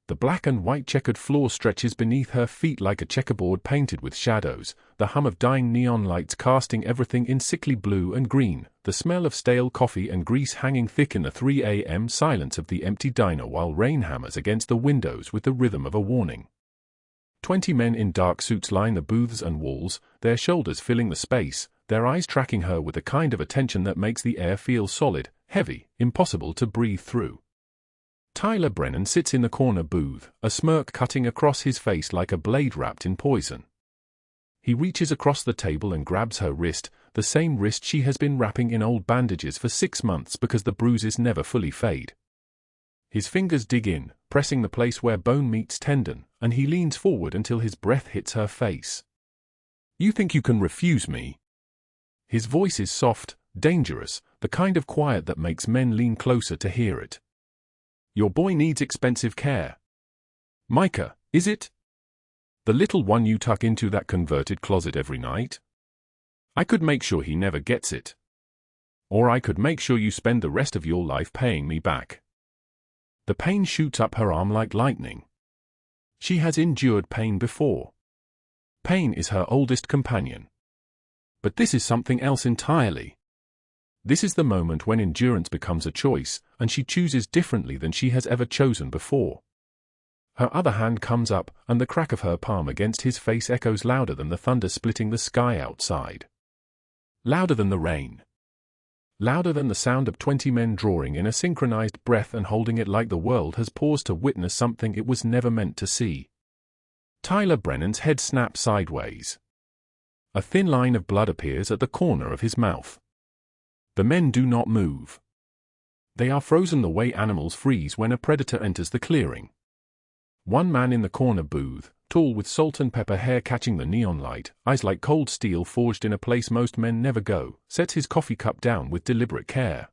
The black and white checkered floor stretches beneath her feet like a checkerboard painted with shadows, the hum of dying neon lights casting everything in sickly blue and green, the smell of stale coffee and grease hanging thick in the 3 a.m. silence of the empty diner while rain hammers against the windows with the rhythm of a warning. 20 men in dark suits line the booths and walls, their shoulders filling the space, their eyes tracking her with a kind of attention that makes the air feel solid, heavy, impossible to breathe through. Tyler Brennan sits in the corner booth, a smirk cutting across his face like a blade wrapped in poison. He reaches across the table and grabs her wrist, the same wrist she has been wrapping in old bandages for 6 months because the bruises never fully fade. His fingers dig in, pressing the place where bone meets tendon, and he leans forward until his breath hits her face. "You think you can refuse me?" His voice is soft, dangerous, the kind of quiet that makes men lean closer to hear it. "Your boy needs expensive care." "Micah, is it? The little one you tuck into that converted closet every night? I could make sure he never gets it. Or I could make sure you spend the rest of your life paying me back." The pain shoots up her arm like lightning. She has endured pain before. Pain is her oldest companion. But this is something else entirely. This is the moment when endurance becomes a choice, and she chooses differently than she has ever chosen before. Her other hand comes up, and the crack of her palm against his face echoes louder than the thunder splitting the sky outside. Louder than the rain. Louder than the sound of 20 men drawing in a synchronized breath and holding it like the world has paused to witness something it was never meant to see. Tyler Brennan's head snaps sideways. A thin line of blood appears at the corner of his mouth. The men do not move. They are frozen the way animals freeze when a predator enters the clearing. One man in the corner booth, tall with salt and pepper hair catching the neon light, eyes like cold steel forged in a place most men never go, sets his coffee cup down with deliberate care.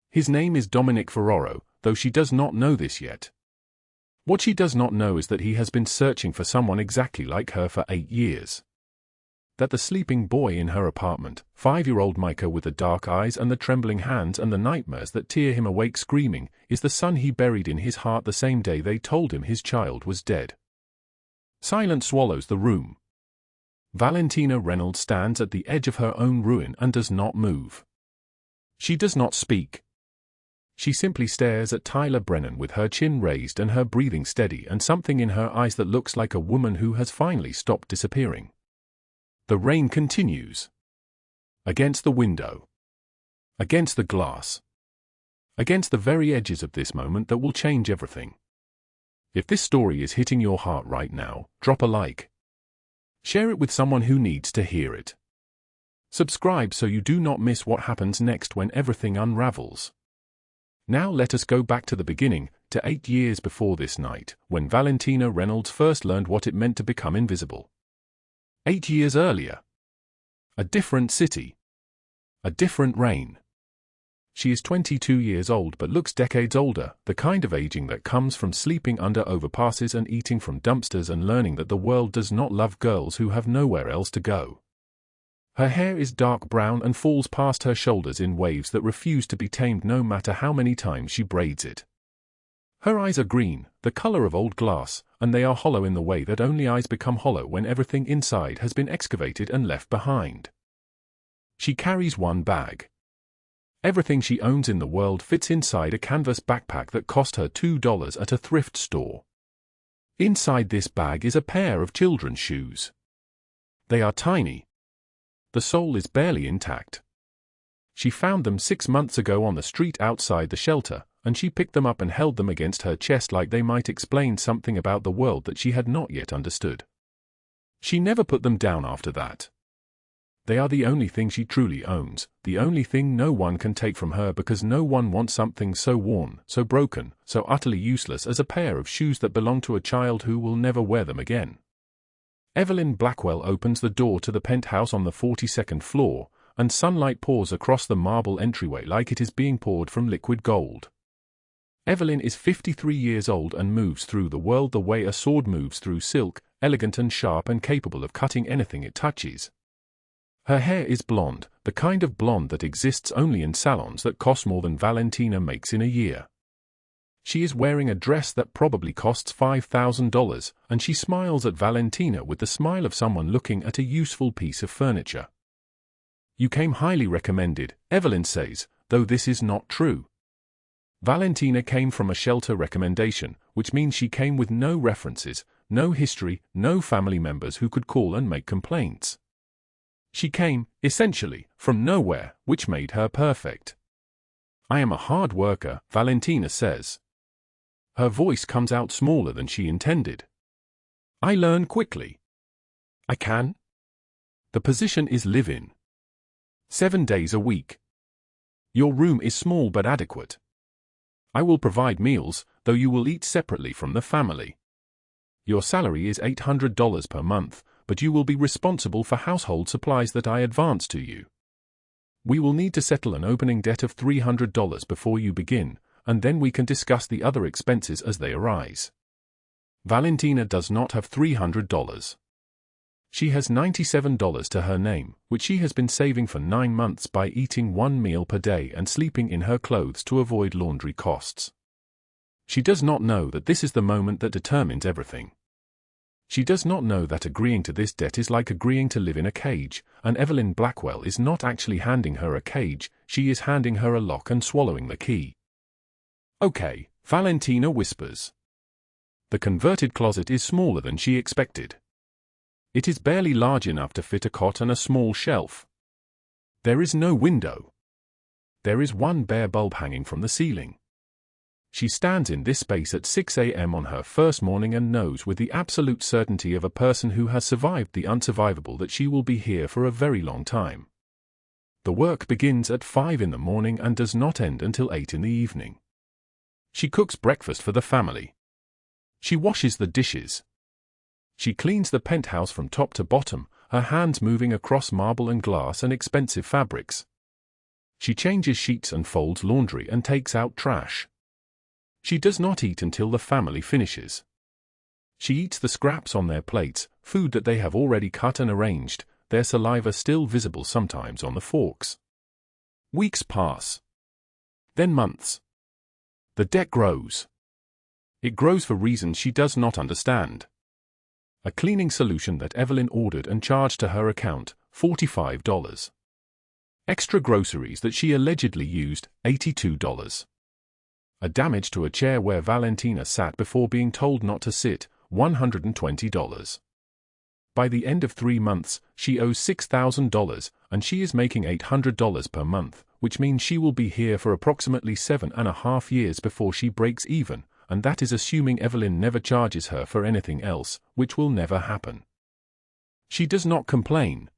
His name is Dominic, though she does not know this yet. What she does not know is that he has been searching for someone exactly like her for 8 years. That the sleeping boy in her apartment, 5-year-old Micah with the dark eyes and the trembling hands and the nightmares that tear him awake screaming, is the son he buried in his heart the same day they told him his child was dead. Silence swallows the room. Valentina Reynolds stands at the edge of her own ruin and does not move. She does not speak. She simply stares at Tyler Brennan with her chin raised and her breathing steady and something in her eyes that looks like a woman who has finally stopped disappearing. The rain continues. Against the window. Against the glass. Against the very edges of this moment that will change everything. If this story is hitting your heart right now, drop a like. Share it with someone who needs to hear it. Subscribe so you do not miss what happens next when everything unravels. Now let us go back to the beginning, to 8 years before this night, when Valentina Reynolds first learned what it meant to become invisible. 8 years earlier. A different city. A different rain. She is 22 years old but looks decades older, the kind of aging that comes from sleeping under overpasses and eating from dumpsters and learning that the world does not love girls who have nowhere else to go. Her hair is dark brown and falls past her shoulders in waves that refuse to be tamed no matter how many times she braids it. Her eyes are green, the color of old glass, and they are hollow in the way that only eyes become hollow when everything inside has been excavated and left behind. She carries one bag. Everything she owns in the world fits inside a canvas backpack that cost her $2 at a thrift store. Inside this bag is a pair of children's shoes. They are tiny. The sole is barely intact. She found them 6 months ago on the street outside the shelter, and she picked them up and held them against her chest like they might explain something about the world that she had not yet understood. She never put them down after that. They are the only thing she truly owns, the only thing no one can take from her because no one wants something so worn, so broken, so utterly useless as a pair of shoes that belong to a child who will never wear them again. Evelyn Blackwell opens the door to the penthouse on the 42nd floor, and sunlight pours across the marble entryway like it is being poured from liquid gold. Evelyn is 53 years old and moves through the world the way a sword moves through silk, elegant and sharp and capable of cutting anything it touches. Her hair is blonde, the kind of blonde that exists only in salons that cost more than Valentina makes in a year. She is wearing a dress that probably costs $5,000, and she smiles at Valentina with the smile of someone looking at a useful piece of furniture. "You came highly recommended," Evelyn says, though this is not true. Valentina came from a shelter recommendation, which means she came with no references, no history, no family members who could call and make complaints. She came, essentially, from nowhere, which made her perfect. "I am a hard worker," Valentina says. Her voice comes out smaller than she intended. "I learn quickly. I can. The position is live-in. 7 days a week. Your room is small but adequate. I will provide meals, though you will eat separately from the family. Your salary is $800 per month, but you will be responsible for household supplies that I advance to you. We will need to settle an opening debt of $300 before you begin, and then we can discuss the other expenses as they arise." Valentina does not have $300. She has $97 to her name, which she has been saving for 9 months by eating 1 meal per day and sleeping in her clothes to avoid laundry costs. She does not know that this is the moment that determines everything. She does not know that agreeing to this debt is like agreeing to live in a cage, and Evelyn Blackwell is not actually handing her a cage, she is handing her a lock and swallowing the key. "Okay," Valentina whispers. The converted closet is smaller than she expected. It is barely large enough to fit a cot and a small shelf. There is no window. There is one bare bulb hanging from the ceiling. She stands in this space at 6 a.m. on her first morning and knows with the absolute certainty of a person who has survived the unsurvivable that she will be here for a very long time. The work begins at 5 in the morning and does not end until 8 in the evening. She cooks breakfast for the family. She washes the dishes. She cleans the penthouse from top to bottom, her hands moving across marble and glass and expensive fabrics. She changes sheets and folds laundry and takes out trash. She does not eat until the family finishes. She eats the scraps on their plates, food that they have already cut and arranged, their saliva still visible sometimes on the forks. Weeks pass. Then months. The debt grows. It grows for reasons she does not understand. A cleaning solution that Evelyn ordered and charged to her account, $45. Extra groceries that she allegedly used, $82. A damage to a chair where Valentina sat before being told not to sit, $120. By the end of 3 months, she owes $6,000, and she is making $800 per month, which means she will be here for approximately 7.5 years before she breaks even, and that is assuming Evelyn never charges her for anything else, which will never happen. She does not complain.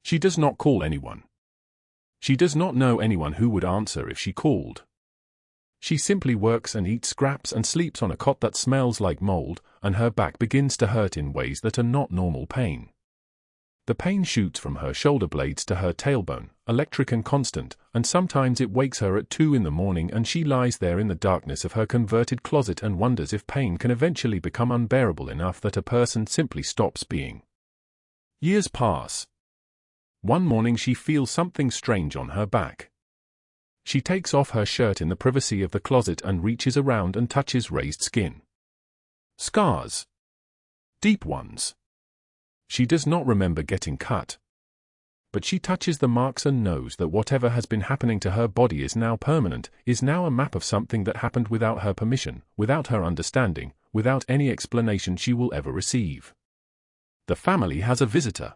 She does not call anyone. She does not know anyone who would answer if she called. She simply works and eats scraps and sleeps on a cot that smells like mold, and her back begins to hurt in ways that are not normal pain. The pain shoots from her shoulder blades to her tailbone, electric and constant, and sometimes it wakes her at 2 in the morning and she lies there in the darkness of her converted closet and wonders if pain can eventually become unbearable enough that a person simply stops being. Years pass. One morning she feels something strange on her back. She takes off her shirt in the privacy of the closet and reaches around and touches raised skin. Scars. Deep ones. She does not remember getting cut. But she touches the marks and knows that whatever has been happening to her body is now permanent, is now a map of something that happened without her permission, without her understanding, without any explanation she will ever receive. The family has a visitor.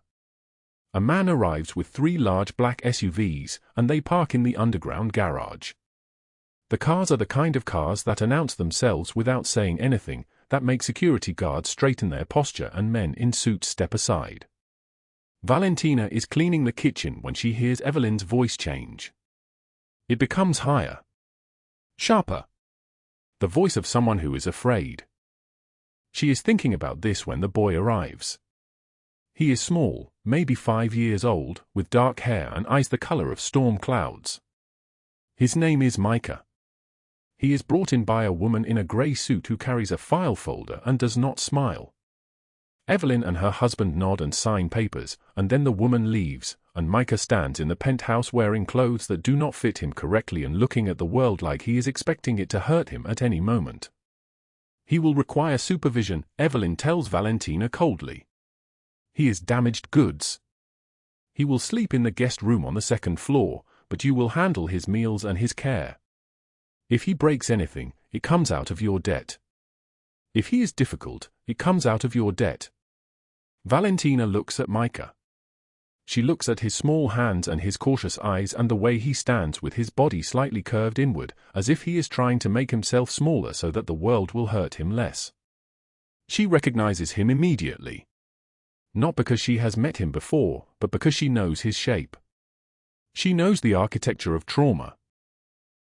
A man arrives with 3 large black SUVs, and they park in the underground garage. The cars are the kind of cars that announce themselves without saying anything, that make security guards straighten their posture and men in suits step aside. Valentina is cleaning the kitchen when she hears Evelyn's voice change. It becomes higher. Sharper. The voice of someone who is afraid. She is thinking about this when the boy arrives. He is small, maybe 5 years old, with dark hair and eyes the color of storm clouds. His name is Micah. He is brought in by a woman in a gray suit who carries a file folder and does not smile. Evelyn and her husband nod and sign papers, and then the woman leaves, and Micah stands in the penthouse wearing clothes that do not fit him correctly and looking at the world like he is expecting it to hurt him at any moment. He will require supervision, Evelyn tells Valentina coldly. He is damaged goods. He will sleep in the guest room on the second floor, but you will handle his meals and his care. If he breaks anything, it comes out of your debt. If he is difficult, it comes out of your debt. Valentina looks at Micah. She looks at his small hands and his cautious eyes and the way he stands with his body slightly curved inward, as if he is trying to make himself smaller so that the world will hurt him less. She recognizes him immediately. Not because she has met him before, but because she knows his shape. She knows the architecture of trauma.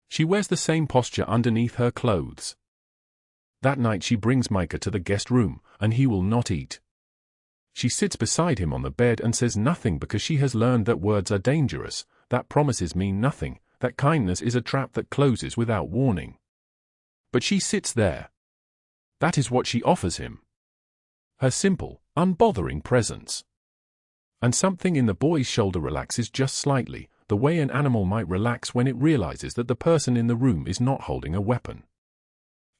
She wears the same posture underneath her clothes. That night she brings Micah to the guest room, and he will not eat. She sits beside him on the bed and says nothing because she has learned that words are dangerous, that promises mean nothing, that kindness is a trap that closes without warning. But she sits there. That is what she offers him. Her simple, unbothering presence. And something in the boy's shoulder relaxes just slightly, the way an animal might relax when it realizes that the person in the room is not holding a weapon.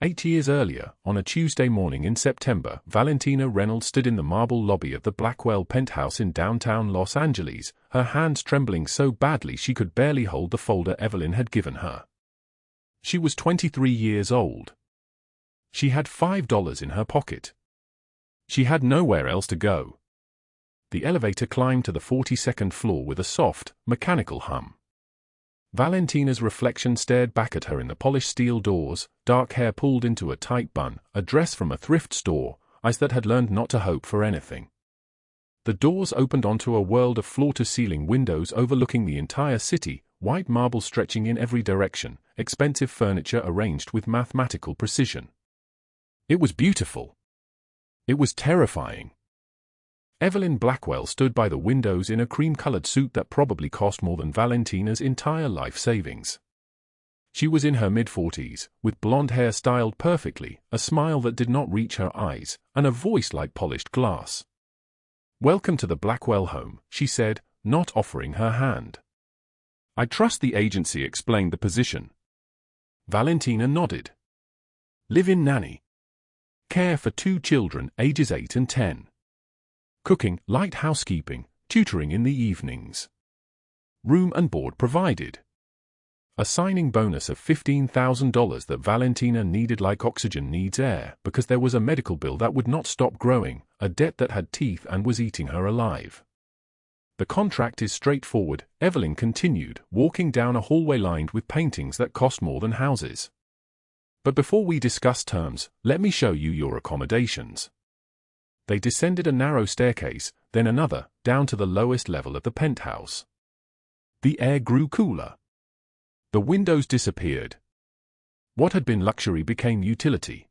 8 years earlier, on a Tuesday morning in September, Valentina Reynolds stood in the marble lobby of the Blackwell penthouse in downtown Los Angeles, her hands trembling so badly she could barely hold the folder Evelyn had given her. She was 23 years old. She had $5 in her pocket. She had nowhere else to go. The elevator climbed to the 42nd floor with a soft, mechanical hum. Valentina's reflection stared back at her in the polished steel doors, dark hair pulled into a tight bun, a dress from a thrift store, eyes that had learned not to hope for anything. The doors opened onto a world of floor-to-ceiling windows overlooking the entire city, white marble stretching in every direction, expensive furniture arranged with mathematical precision. It was beautiful. It was terrifying. Evelyn Blackwell stood by the windows in a cream-colored suit that probably cost more than Valentina's entire life savings. She was in her mid-40s, with blonde hair styled perfectly, a smile that did not reach her eyes, and a voice like polished glass. "Welcome to the Blackwell home," she said, not offering her hand. "I trust the agency explained the position." Valentina nodded. Live-in nanny. Care for 2 children, ages 8 and 10. Cooking, light housekeeping, tutoring in the evenings. Room and board provided. A signing bonus of $15,000 that Valentina needed like oxygen needs air because there was a medical bill that would not stop growing, a debt that had teeth and was eating her alive. The contract is straightforward, Evelyn continued, walking down a hallway lined with paintings that cost more than houses. But before we discuss terms, let me show you your accommodations. They descended a narrow staircase, then another, down to the lowest level of the penthouse. The air grew cooler. The windows disappeared. What had been luxury became utility.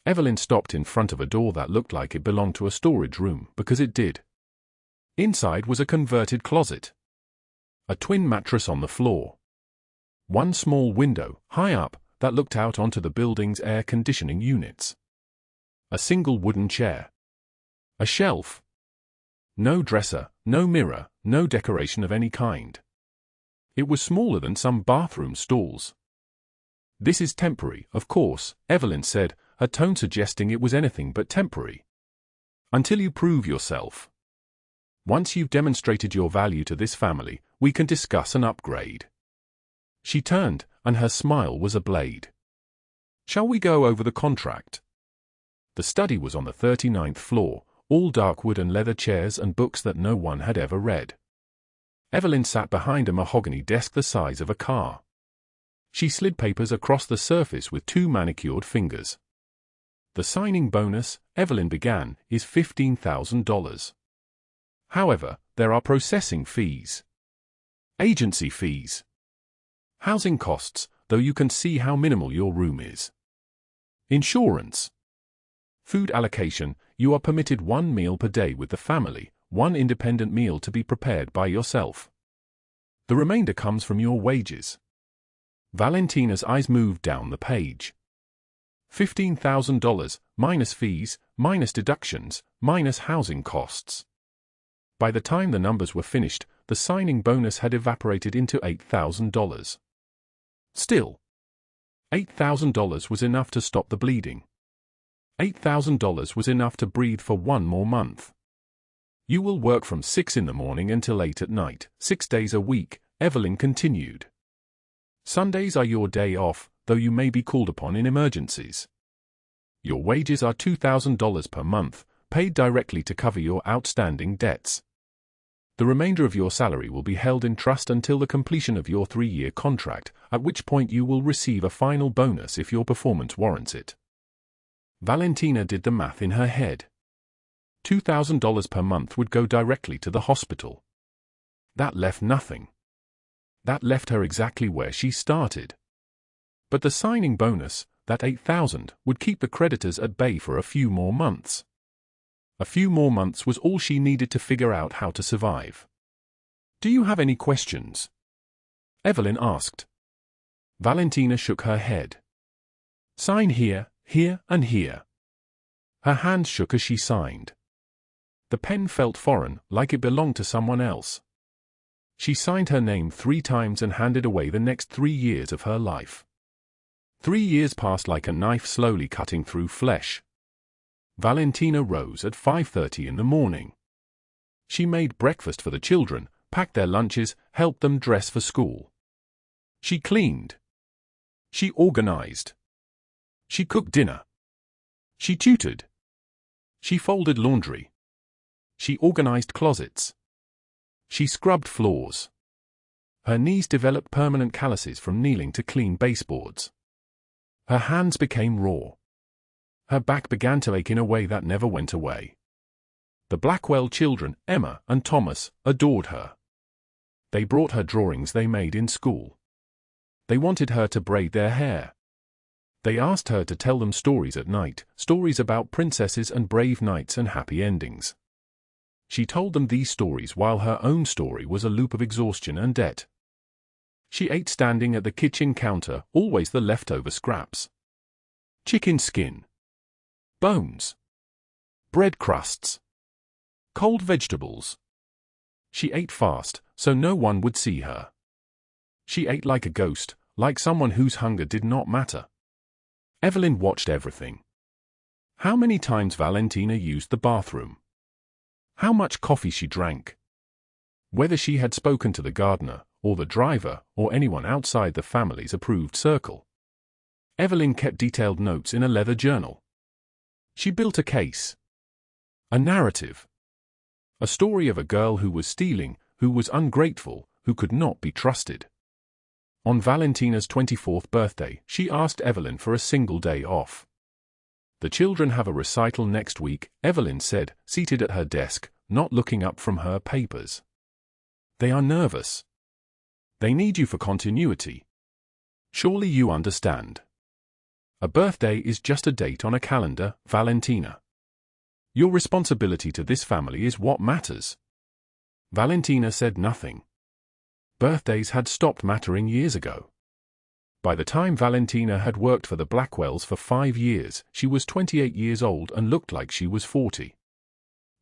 Evelyn stopped in front of a door that looked like it belonged to a storage room, because it did. Inside was a converted closet. A twin mattress on the floor. One small window, high up, that looked out onto the building's air conditioning units. A single wooden chair. A shelf. No dresser, no mirror, no decoration of any kind. It was smaller than some bathroom stalls. "This is temporary, of course," Evelyn said, her tone suggesting it was anything but temporary. "Until you prove yourself. Once you've demonstrated your value to this family, we can discuss an upgrade." She turned, and her smile was a blade. "Shall we go over the contract?" The study was on the 39th floor, all dark wood and leather chairs and books that no one had ever read. Evelyn sat behind a mahogany desk the size of a car. She slid papers across the surface with 2 manicured fingers. "The signing bonus," Evelyn began, "is $15,000. However, there are processing fees. Agency fees. Housing costs, though you can see how minimal your room is. Insurance. Food allocation, you are permitted 1 meal per day with the family, 1 independent meal to be prepared by yourself. The remainder comes from your wages." Valentina's eyes moved down the page. $15,000, minus fees, minus deductions, minus housing costs. By the time the numbers were finished, the signing bonus had evaporated into $8,000. Still, $8,000 was enough to stop the bleeding. $8,000 was enough to breathe for one more month. You will work from 6 in the morning until 8 at night, 6 days a week, Evelyn continued. Sundays are your day off, though you may be called upon in emergencies. Your wages are $2,000 per month, paid directly to cover your outstanding debts. The remainder of your salary will be held in trust until the completion of your 3-year contract, at which point you will receive a final bonus if your performance warrants it. Valentina did the math in her head. $2,000 per month would go directly to the hospital. That left nothing. That left her exactly where she started. But the signing bonus, that $8,000, would keep the creditors at bay for a few more months. A few more months was all she needed to figure out how to survive. "Do you have any questions?" Evelyn asked. Valentina shook her head. "Sign here, here, and here." Her hands shook as she signed. The pen felt foreign, like it belonged to someone else. She signed her name 3 times and handed away the next 3 years of her life. 3 years passed like a knife slowly cutting through flesh. Valentina rose at 5:30 in the morning. She made breakfast for the children, packed their lunches, helped them dress for school. She cleaned. She organized. She cooked dinner. She tutored. She folded laundry. She organized closets. She scrubbed floors. Her knees developed permanent calluses from kneeling to clean baseboards. Her hands became raw. Her back began to ache in a way that never went away. The Blackwell children, Emma and Thomas, adored her. They brought her drawings they made in school. They wanted her to braid their hair. They asked her to tell them stories at night, stories about princesses and brave knights and happy endings. She told them these stories while her own story was a loop of exhaustion and debt. She ate standing at the kitchen counter, always the leftover scraps. Chicken skin. Bones. Bread crusts. Cold vegetables. She ate fast, so no one would see her. She ate like a ghost, like someone whose hunger did not matter. Evelyn watched everything. How many times Valentina used the bathroom. How much coffee she drank. Whether she had spoken to the gardener, or the driver, or anyone outside the family's approved circle. Evelyn kept detailed notes in a leather journal. She built a case. A narrative. A story of a girl who was stealing, who was ungrateful, who could not be trusted. On Valentina's 24th birthday, she asked Evelyn for a single day off. "The children have a recital next week," Evelyn said, seated at her desk, not looking up from her papers. "They are nervous. They need you for continuity. Surely you understand. A birthday is just a date on a calendar, Valentina. Your responsibility to this family is what matters." Valentina said nothing. Birthdays had stopped mattering years ago. By the time Valentina had worked for the Blackwells for 5 years, she was 28 years old and looked like she was 40.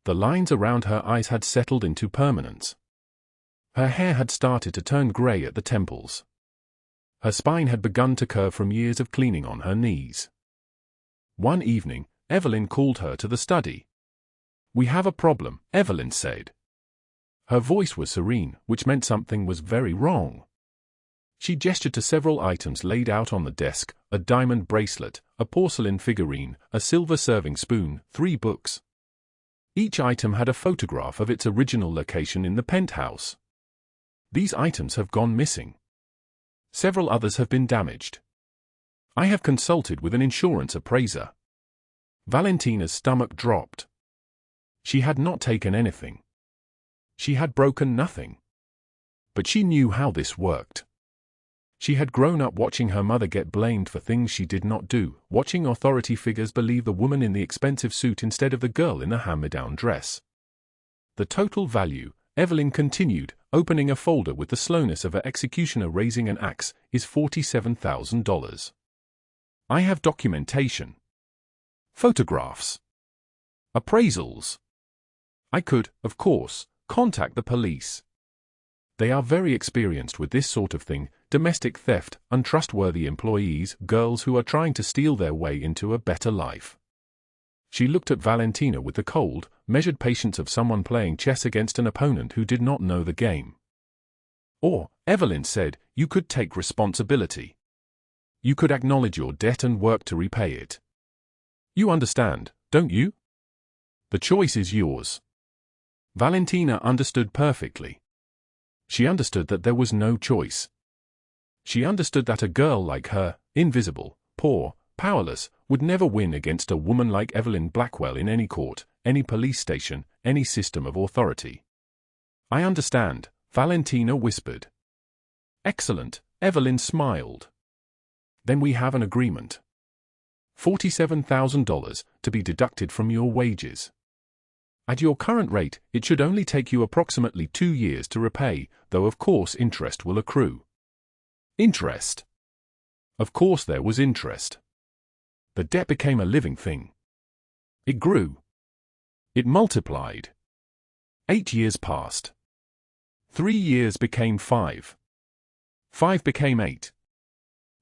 The lines around her eyes had settled into permanence. Her hair had started to turn gray at the temples. Her spine had begun to curve from years of cleaning on her knees. One evening, Evelyn called her to the study. "We have a problem," Evelyn said. Her voice was serene, which meant something was very wrong. She gestured to several items laid out on the desk: a diamond bracelet, a porcelain figurine, a silver serving spoon, 3 books. Each item had a photograph of its original location in the penthouse. "These items have gone missing. Several others have been damaged. I have consulted with an insurance appraiser." Valentina's stomach dropped. She had not taken anything. She had broken nothing. But she knew how this worked. She had grown up watching her mother get blamed for things she did not do, watching authority figures believe the woman in the expensive suit instead of the girl in the hand-me-down dress. "The total value," Evelyn continued, opening a folder with the slowness of an executioner raising an axe, "is $47,000. I have documentation. Photographs. Appraisals. I could, of course, contact the police. They are very experienced with this sort of thing: domestic theft, untrustworthy employees, girls who are trying to steal their way into a better life. She looked at Valentina with the cold, measured patience of someone playing chess against an opponent who did not know the game. Or, Evelyn said, you could take responsibility. You could acknowledge your debt and work to repay it. You understand, don't you? The choice is yours. Valentina understood perfectly. She understood that there was no choice. She understood that a girl like her, invisible, poor, powerless, would never win against a woman like Evelyn Blackwell in any court, any police station, any system of authority. I understand, Valentina whispered. Excellent, Evelyn smiled. Then we have an agreement. $47,000 to be deducted from your wages. At your current rate, it should only take you approximately 2 years to repay, though of course interest will accrue. Interest? Of course there was interest. The debt became a living thing. It grew. It multiplied. 8 years passed. 3 years became 5. 5 became 8.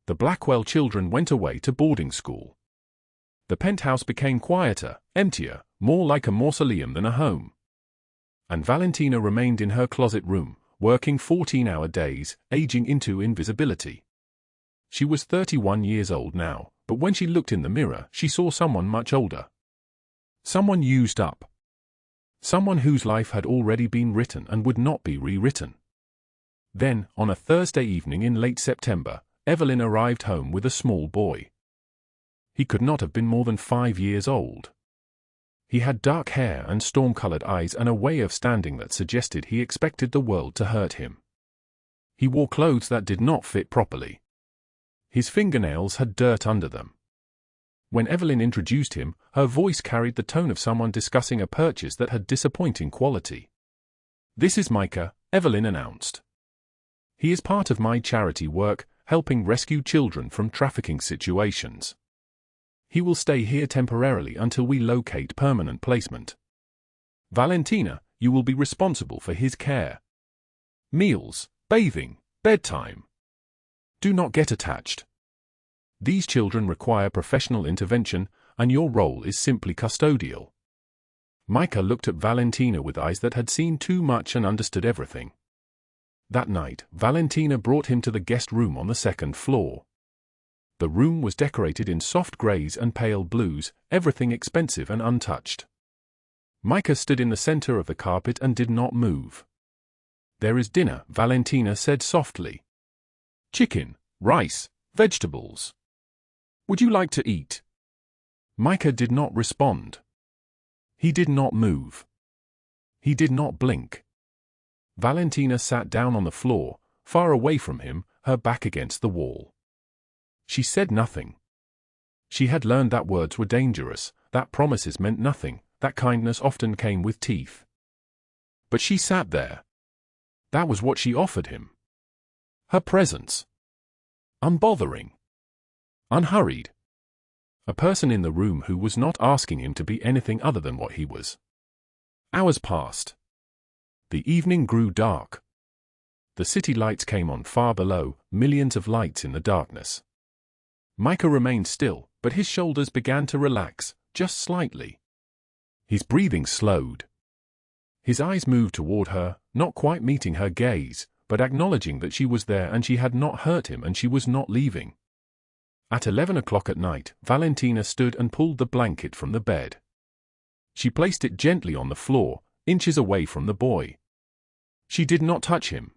The Blackwell children went away to boarding school. The penthouse became quieter, emptier, more like a mausoleum than a home. And Valentina remained in her closet room, working 14-hour days, aging into invisibility. She was 31 years old now, but when she looked in the mirror, she saw someone much older. Someone used up. Someone whose life had already been written and would not be rewritten. Then, on a Thursday evening in late September, Evelyn arrived home with a small boy. He could not have been more than 5 years old. He had dark hair and storm-colored eyes and a way of standing that suggested he expected the world to hurt him. He wore clothes that did not fit properly. His fingernails had dirt under them. When Evelyn introduced him, her voice carried the tone of someone discussing a purchase that had disappointing quality. "This is Micah," Evelyn announced. "He is part of my charity work, helping rescue children from trafficking situations. He will stay here temporarily until we locate permanent placement. Valentina, you will be responsible for his care. Meals, bathing, bedtime. Do not get attached. These children require professional intervention, and your role is simply custodial." Micah looked at Valentina with eyes that had seen too much and understood everything. That night, Valentina brought him to the guest room on the 2nd floor. The room was decorated in soft grays and pale blues, everything expensive and untouched. Micah stood in the center of the carpet and did not move. "There is dinner," Valentina said softly. "Chicken, rice, vegetables. Would you like to eat?" Micah did not respond. He did not move. He did not blink. Valentina sat down on the floor, far away from him, her back against the wall. She said nothing. She had learned that words were dangerous, that promises meant nothing, that kindness often came with teeth. But she sat there. That was what she offered him. Her presence. Unbothering. Unhurried. A person in the room who was not asking him to be anything other than what he was. Hours passed. The evening grew dark. The city lights came on far below, millions of lights in the darkness. Micah remained still, but his shoulders began to relax, just slightly. His breathing slowed. His eyes moved toward her, not quite meeting her gaze, but acknowledging that she was there and she had not hurt him and she was not leaving. At 11 o'clock at night, Valentina stood and pulled the blanket from the bed. She placed it gently on the floor, inches away from the boy. She did not touch him.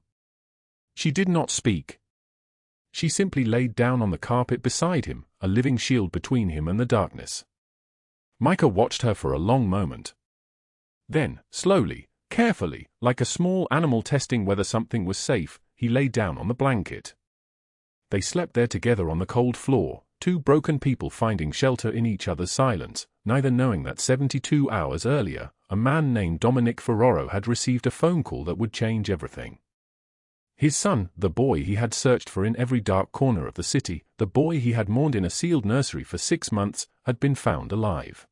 She did not speak. She simply laid down on the carpet beside him, a living shield between him and the darkness. Micah watched her for a long moment. Then, slowly, carefully, like a small animal testing whether something was safe, he lay down on the blanket. They slept there together on the cold floor, two broken people finding shelter in each other's silence, neither knowing that 72 hours earlier, a man named Dominic had received a phone call that would change everything. His son, the boy he had searched for in every dark corner of the city, the boy he had mourned in a sealed nursery for 6 months, had been found alive.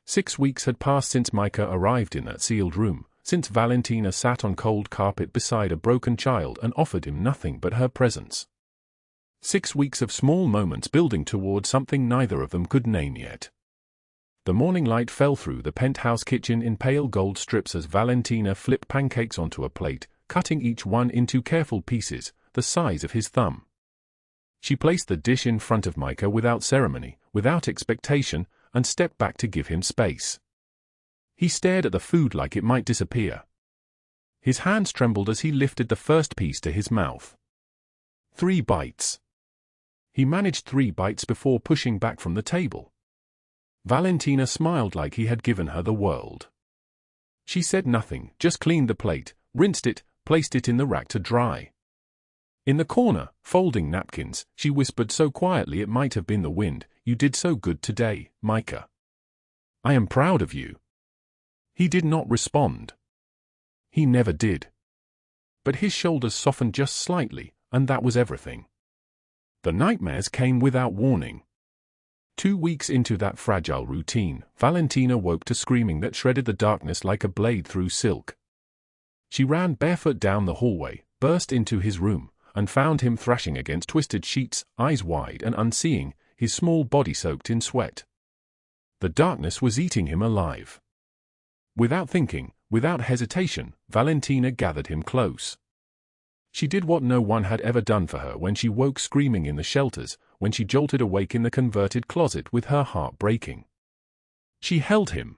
6 weeks had passed since Micah arrived in that sealed room, since Valentina sat on cold carpet beside a broken child and offered him nothing but her presence. 6 weeks of small moments building toward something neither of them could name yet. The morning light fell through the penthouse kitchen in pale gold strips as Valentina flipped pancakes onto a plate, cutting each one into careful pieces, the size of his thumb. She placed the dish in front of Micah without ceremony, without expectation, and stepped back to give him space. He stared at the food like it might disappear. His hands trembled as he lifted the first piece to his mouth. 3 bites. He managed 3 bites before pushing back from the table. Valentina smiled like he had given her the world. She said nothing, just cleaned the plate, rinsed it, placed it in the rack to dry. In the corner, folding napkins, she whispered so quietly it might have been the wind, "You did so good today, Micah. I am proud of you." He did not respond. He never did. But his shoulders softened just slightly, and that was everything. The nightmares came without warning. 2 weeks into that fragile routine, Valentina woke to screaming that shredded the darkness like a blade through silk. She ran barefoot down the hallway, burst into his room, and found him thrashing against twisted sheets, eyes wide and unseeing, his small body soaked in sweat. The darkness was eating him alive. Without thinking, without hesitation, Valentina gathered him close. She did what no one had ever done for her when she woke screaming in the shelters, when she jolted awake in the converted closet with her heart breaking. She held him.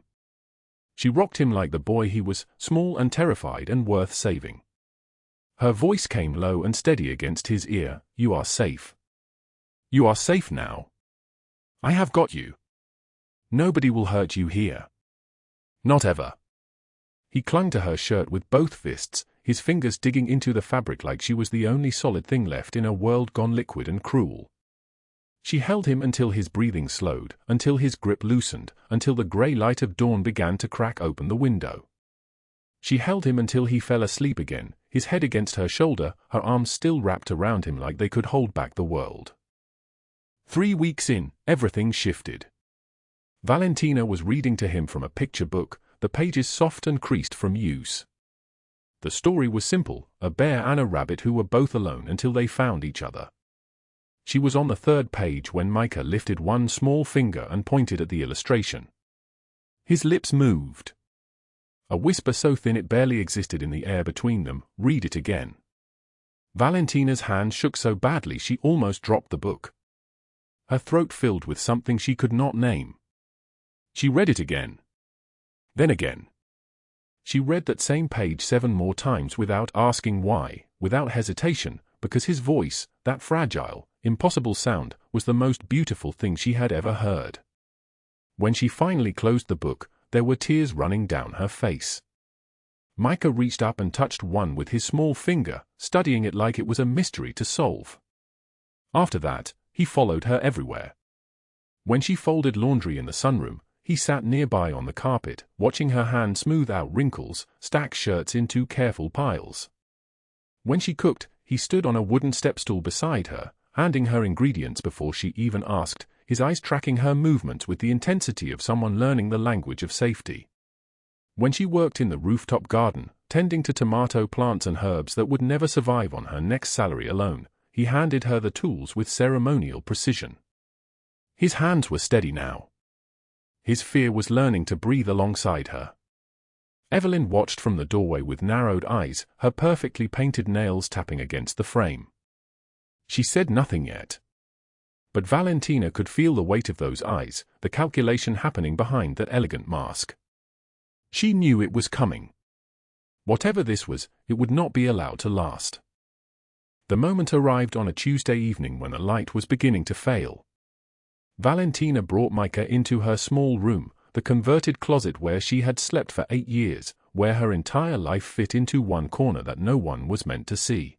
She rocked him like the boy he was, small and terrified and worth saving. Her voice came low and steady against his ear, "You are safe. You are safe now. I have got you. Nobody will hurt you here. Not ever." He clung to her shirt with both fists, his fingers digging into the fabric like she was the only solid thing left in a world gone liquid and cruel. She held him until his breathing slowed, until his grip loosened, until the grey light of dawn began to crack open the window. She held him until he fell asleep again, his head against her shoulder, her arms still wrapped around him like they could hold back the world. 3 weeks in, everything shifted. Valentina was reading to him from a picture book, the pages soft and creased from use. The story was simple, a bear and a rabbit who were both alone until they found each other. She was on the 3rd page when Micah lifted one small finger and pointed at the illustration. His lips moved. A whisper so thin it barely existed in the air between them, "Read it again." Valentina's hand shook so badly she almost dropped the book. Her throat filled with something she could not name. She read it again. Then again. She read that same page 7 more times without asking why, without hesitation, because his voice, that fragile, impossible sound, was the most beautiful thing she had ever heard. When she finally closed the book, there were tears running down her face. Micah reached up and touched one with his small finger, studying it like it was a mystery to solve. After that, he followed her everywhere. When she folded laundry in the sunroom, he sat nearby on the carpet, watching her hand smooth out wrinkles, stack shirts into careful piles. When she cooked, he stood on a wooden stepstool beside her, handing her ingredients before she even asked, his eyes tracking her movements with the intensity of someone learning the language of safety. When she worked in the rooftop garden, tending to tomato plants and herbs that would never survive on her next salary alone, he handed her the tools with ceremonial precision. His hands were steady now. His fear was learning to breathe alongside her. Evelyn watched from the doorway with narrowed eyes, her perfectly painted nails tapping against the frame. She said nothing yet. But Valentina could feel the weight of those eyes, the calculation happening behind that elegant mask. She knew it was coming. Whatever this was, it would not be allowed to last. The moment arrived on a Tuesday evening when the light was beginning to fail. Valentina brought Micah into her small room, the converted closet where she had slept for 8 years, where her entire life fit into one corner that no one was meant to see.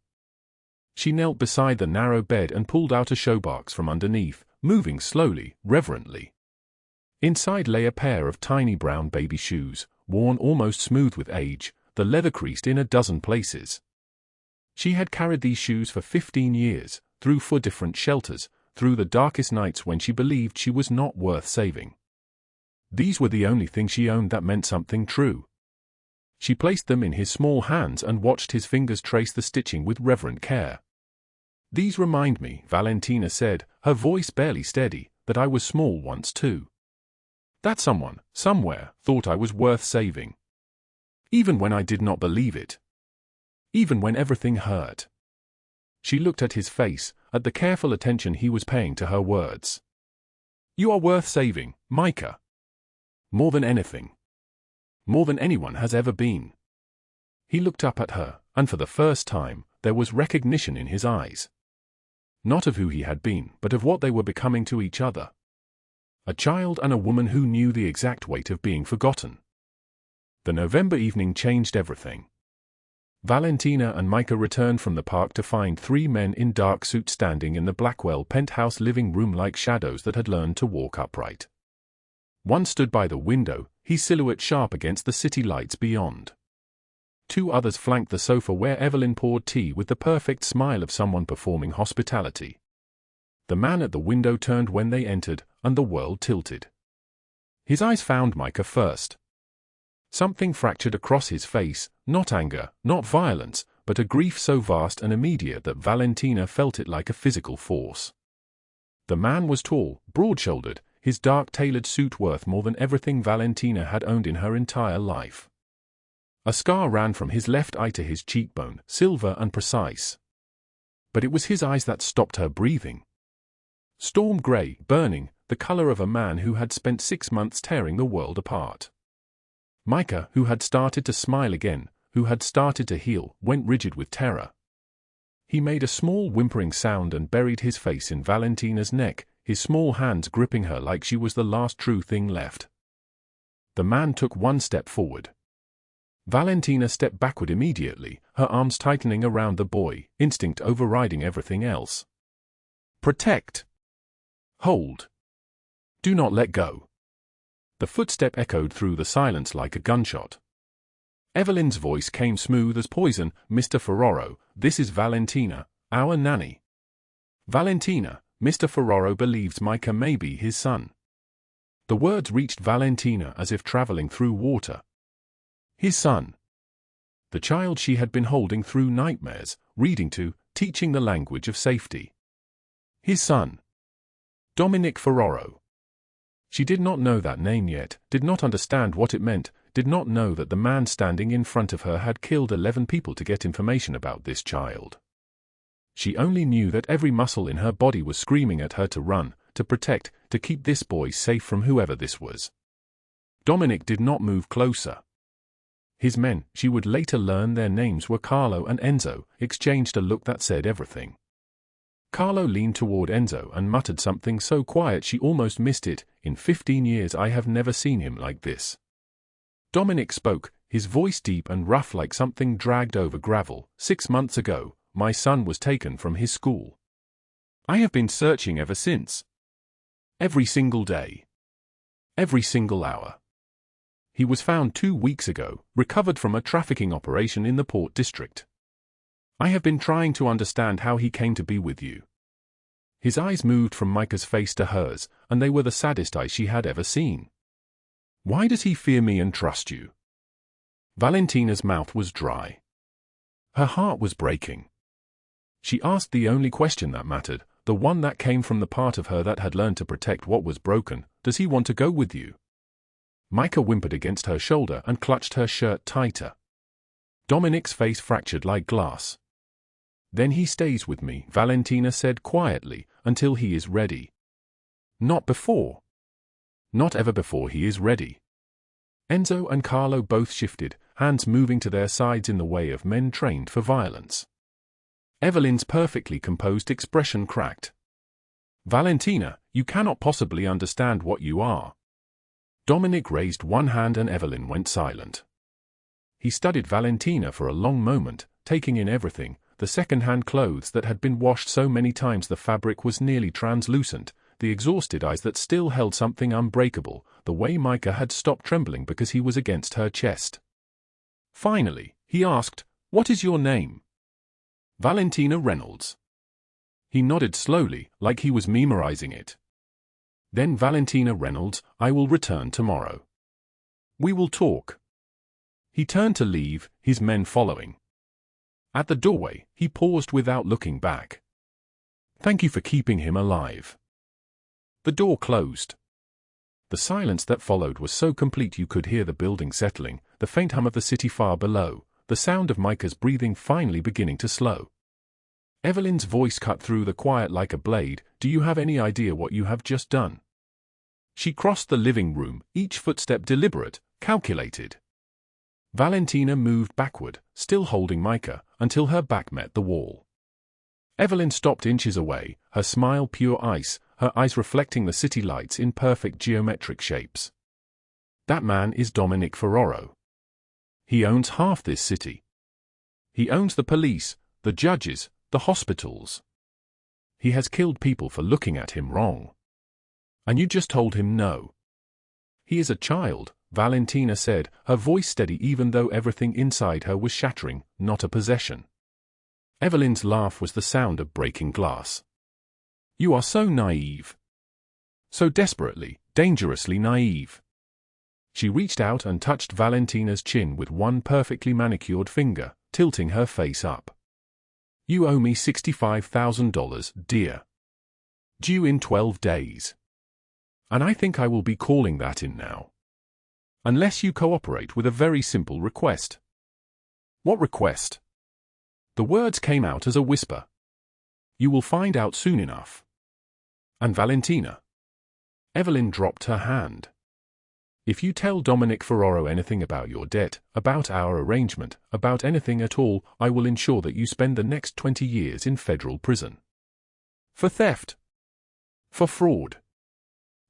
She knelt beside the narrow bed and pulled out a showbox from underneath, moving slowly, reverently. Inside lay a pair of tiny brown baby shoes, worn almost smooth with age, the leather creased in a dozen places. She had carried these shoes for 15 years, through 4 different shelters, through the darkest nights when she believed she was not worth saving. These were the only things she owned that meant something true. She placed them in his small hands and watched his fingers trace the stitching with reverent care. "These remind me," Valentina said, her voice barely steady, "that I was small once too. That someone, somewhere, thought I was worth saving. Even when I did not believe it. Even when everything hurt." She looked at his face, at the careful attention he was paying to her words. "You are worth saving, Micah. More than anything. More than anyone has ever been." He looked up at her, and for the first time, there was recognition in his eyes. Not of who he had been, but of what they were becoming to each other. A child and a woman who knew the exact weight of being forgotten. The November evening changed everything. Valentina and Micah returned from the park to find 3 men in dark suits standing in the Blackwell penthouse living room like shadows that had learned to walk upright. One stood by the window, his silhouette sharp against the city lights beyond. 2 others flanked the sofa where Evelyn poured tea with the perfect smile of someone performing hospitality. The man at the window turned when they entered, and the world tilted. His eyes found Micah first. Something fractured across his face, not anger, not violence, but a grief so vast and immediate that Valentina felt it like a physical force. The man was tall, broad-shouldered, his dark-tailored suit worth more than everything Valentina had owned in her entire life. A scar ran from his left eye to his cheekbone, silver and precise. But it was his eyes that stopped her breathing. Storm gray, burning, the color of a man who had spent 6 months tearing the world apart. Micah, who had started to smile again, who had started to heal, went rigid with terror. He made a small whimpering sound and buried his face in Valentina's neck, his small hands gripping her like she was the last true thing left. The man took 1 step forward. Valentina stepped backward immediately, her arms tightening around the boy, instinct overriding everything else. "Protect. Hold. Do not let go." The footstep echoed through the silence like a gunshot. Evelyn's voice came smooth as poison. "Mr. Ferraro, this is Valentina, our nanny." "Valentina, Mr. Ferraro believes Micah may be his son." The words reached Valentina as if traveling through water. His son. The child she had been holding through nightmares, reading to, teaching the language of safety. His son. Dominic Ferraro. She did not know that name yet, did not understand what it meant, did not know that the man standing in front of her had killed 11 people to get information about this child. She only knew that every muscle in her body was screaming at her to run, to protect, to keep this boy safe from whoever this was. Dominic did not move closer. His men, she would later learn their names were Carlo and Enzo, exchanged a look that said everything. Carlo leaned toward Enzo and muttered something so quiet she almost missed it. "In 15 years I have never seen him like this." Dominic spoke, his voice deep and rough like something dragged over gravel. "6 months ago, my son was taken from his school. I have been searching ever since. Every single day. Every single hour. He was found 2 weeks ago, recovered from a trafficking operation in the Port District. I have been trying to understand how he came to be with you." His eyes moved from Micah's face to hers, and they were the saddest eyes she had ever seen. "Why does he fear me and trust you?" Valentina's mouth was dry. Her heart was breaking. She asked the only question that mattered, the one that came from the part of her that had learned to protect what was broken. "Does he want to go with you?" Micah whimpered against her shoulder and clutched her shirt tighter. Dominic's face fractured like glass. "Then he stays with me," Valentina said quietly, "until he is ready." "Not before." "Not ever before he is ready." Enzo and Carlo both shifted, hands moving to their sides in the way of men trained for violence. Evelyn's perfectly composed expression cracked. "Valentina, you cannot possibly understand what you are." Dominic raised one hand and Evelyn went silent. He studied Valentina for a long moment, taking in everything, the second-hand clothes that had been washed so many times the fabric was nearly translucent, the exhausted eyes that still held something unbreakable, the way Micah had stopped trembling because he was against her chest. Finally, he asked, "What is your name?" "Valentina Reynolds." He nodded slowly, like he was memorizing it. "Then Valentina Reynolds, I will return tomorrow. We will talk." He turned to leave, his men following. At the doorway, he paused without looking back. "Thank you for keeping him alive." The door closed. The silence that followed was so complete you could hear the building settling, the faint hum of the city far below, the sound of Micah's breathing finally beginning to slow. Evelyn's voice cut through the quiet like a blade. "Do you have any idea what you have just done?" She crossed the living room, each footstep deliberate, calculated. Valentina moved backward, still holding Micah, until her back met the wall. Evelyn stopped inches away, her smile pure ice, her eyes reflecting the city lights in perfect geometric shapes. "That man is Dominic Ferraro. He owns half this city. He owns the police, the judges, the hospitals. He has killed people for looking at him wrong. And you just told him no." "He is a child," Valentina said, her voice steady even though everything inside her was shattering, "not a possession." Evelyn's laugh was the sound of breaking glass. "You are so naive. So desperately, dangerously naive." She reached out and touched Valentina's chin with one perfectly manicured finger, tilting her face up. "You owe me $65,000, dear. Due in 12 days. And I think I will be calling that in now. Unless you cooperate with a very simple request." "What request?" The words came out as a whisper. "You will find out soon enough." "And Valentina?" Evelyn dropped her hand. "If you tell Dominic Ferraro anything about your debt, about our arrangement, about anything at all, I will ensure that you spend the next 20 years in federal prison. For theft. For fraud.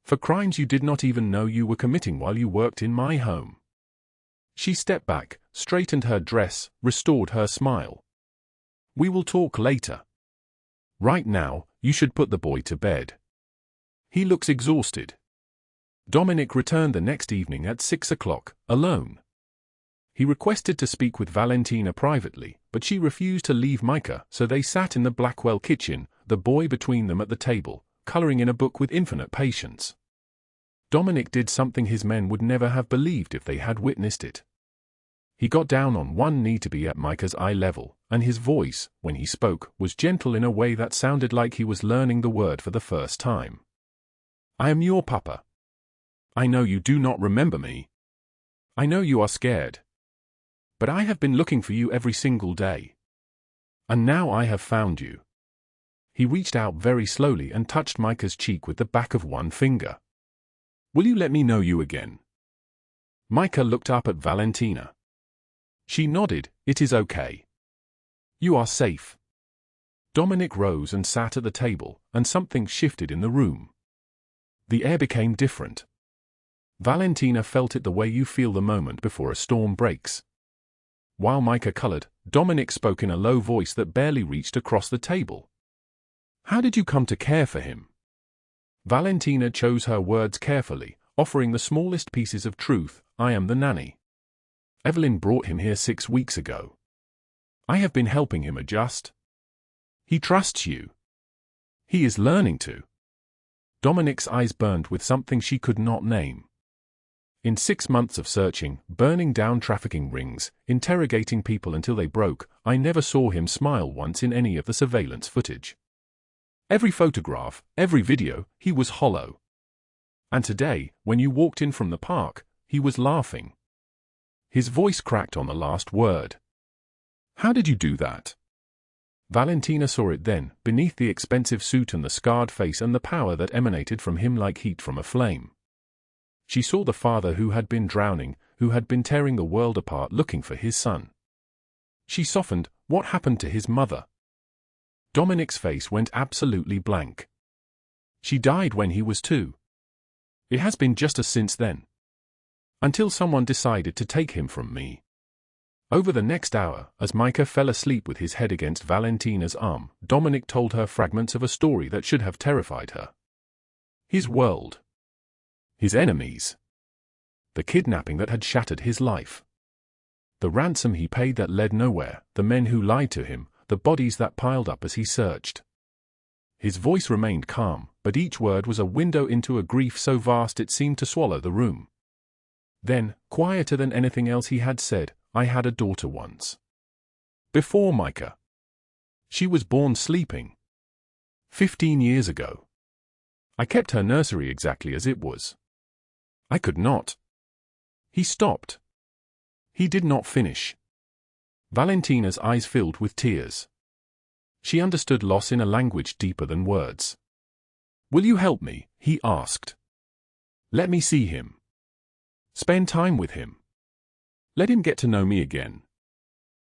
For crimes you did not even know you were committing while you worked in my home." She stepped back, straightened her dress, restored her smile. "We will talk later. Right now, you should put the boy to bed. He looks exhausted." Dominic returned the next evening at 6 o'clock, alone. He requested to speak with Valentina privately, but she refused to leave Micah, so they sat in the Blackwell kitchen, the boy between them at the table, coloring in a book with infinite patience. Dominic did something his men would never have believed if they had witnessed it. He got down on one knee to be at Micah's eye level, and his voice, when he spoke, was gentle in a way that sounded like he was learning the word for the first time. "I am your papa. I know you do not remember me. I know you are scared. But I have been looking for you every single day. And now I have found you." He reached out very slowly and touched Micah's cheek with the back of one finger. "Will you let me know you again?" Micah looked up at Valentina. She nodded. "It is okay. You are safe." Dominic rose and sat at the table, and something shifted in the room. The air became different. Valentina felt it the way you feel the moment before a storm breaks. While Micah colored, Dominic spoke in a low voice that barely reached across the table. "How did you come to care for him?" Valentina chose her words carefully, offering the smallest pieces of truth. "I am the nanny. Evelyn brought him here 6 weeks ago. I have been helping him adjust. He trusts you. He is learning to." Dominic's eyes burned with something she could not name. In 6 months of searching, burning down trafficking rings, interrogating people until they broke, I never saw him smile once in any of the surveillance footage. Every photograph, every video, he was hollow. And today, when you walked in from the park, he was laughing. His voice cracked on the last word. "How did you do that?" Valentina saw it then, beneath the expensive suit and the scarred face and the power that emanated from him like heat from a flame. She saw the father who had been drowning, who had been tearing the world apart looking for his son. She softened. What happened to his mother? Dominic's face went absolutely blank. She died when he was 2. It has been just since then. Until someone decided to take him from me. Over the next hour, as Micah fell asleep with his head against Valentina's arm, Dominic told her fragments of a story that should have terrified her. His world. His enemies. The kidnapping that had shattered his life. The ransom he paid that led nowhere, the men who lied to him, the bodies that piled up as he searched. His voice remained calm, but each word was a window into a grief so vast it seemed to swallow the room. Then, quieter than anything else he had said, I had a daughter once. Before Micah. She was born sleeping. 15 years ago. I kept her nursery exactly as it was. I could not. He stopped. He did not finish. Valentina's eyes filled with tears. She understood loss in a language deeper than words. Will you help me? He asked. Let me see him. Spend time with him. Let him get to know me again.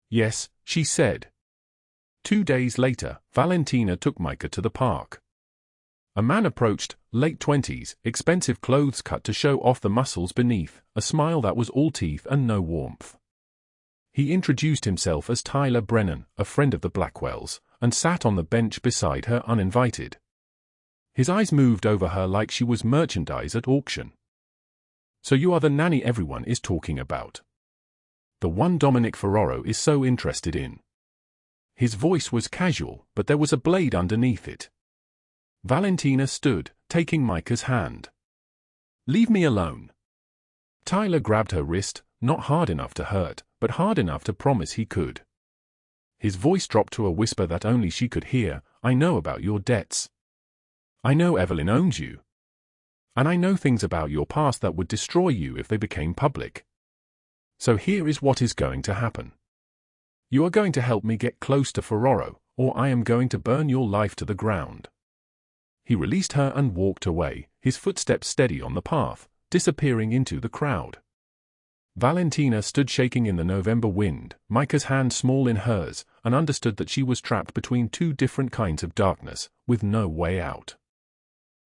Yes, she said. 2 days later, Valentina took Micah to the park. A man approached, late 20s, expensive clothes cut to show off the muscles beneath, a smile that was all teeth and no warmth. He introduced himself as Tyler Brennan, a friend of the Blackwells, and sat on the bench beside her uninvited. His eyes moved over her like she was merchandise at auction. So you are the nanny everyone is talking about. The one Dominic is so interested in. His voice was casual, but there was a blade underneath it. Valentina stood, taking Micah's hand. Leave me alone. Tyler grabbed her wrist, not hard enough to hurt, but hard enough to promise he could. His voice dropped to a whisper that only she could hear. I know about your debts. I know Evelyn owns you. And I know things about your past that would destroy you if they became public. So here is what is going to happen. You are going to help me get close to Ferraro, or I am going to burn your life to the ground. He released her and walked away, his footsteps steady on the path, disappearing into the crowd. Valentina stood shaking in the November wind, Micah's hand small in hers, and understood that she was trapped between two different kinds of darkness, with no way out.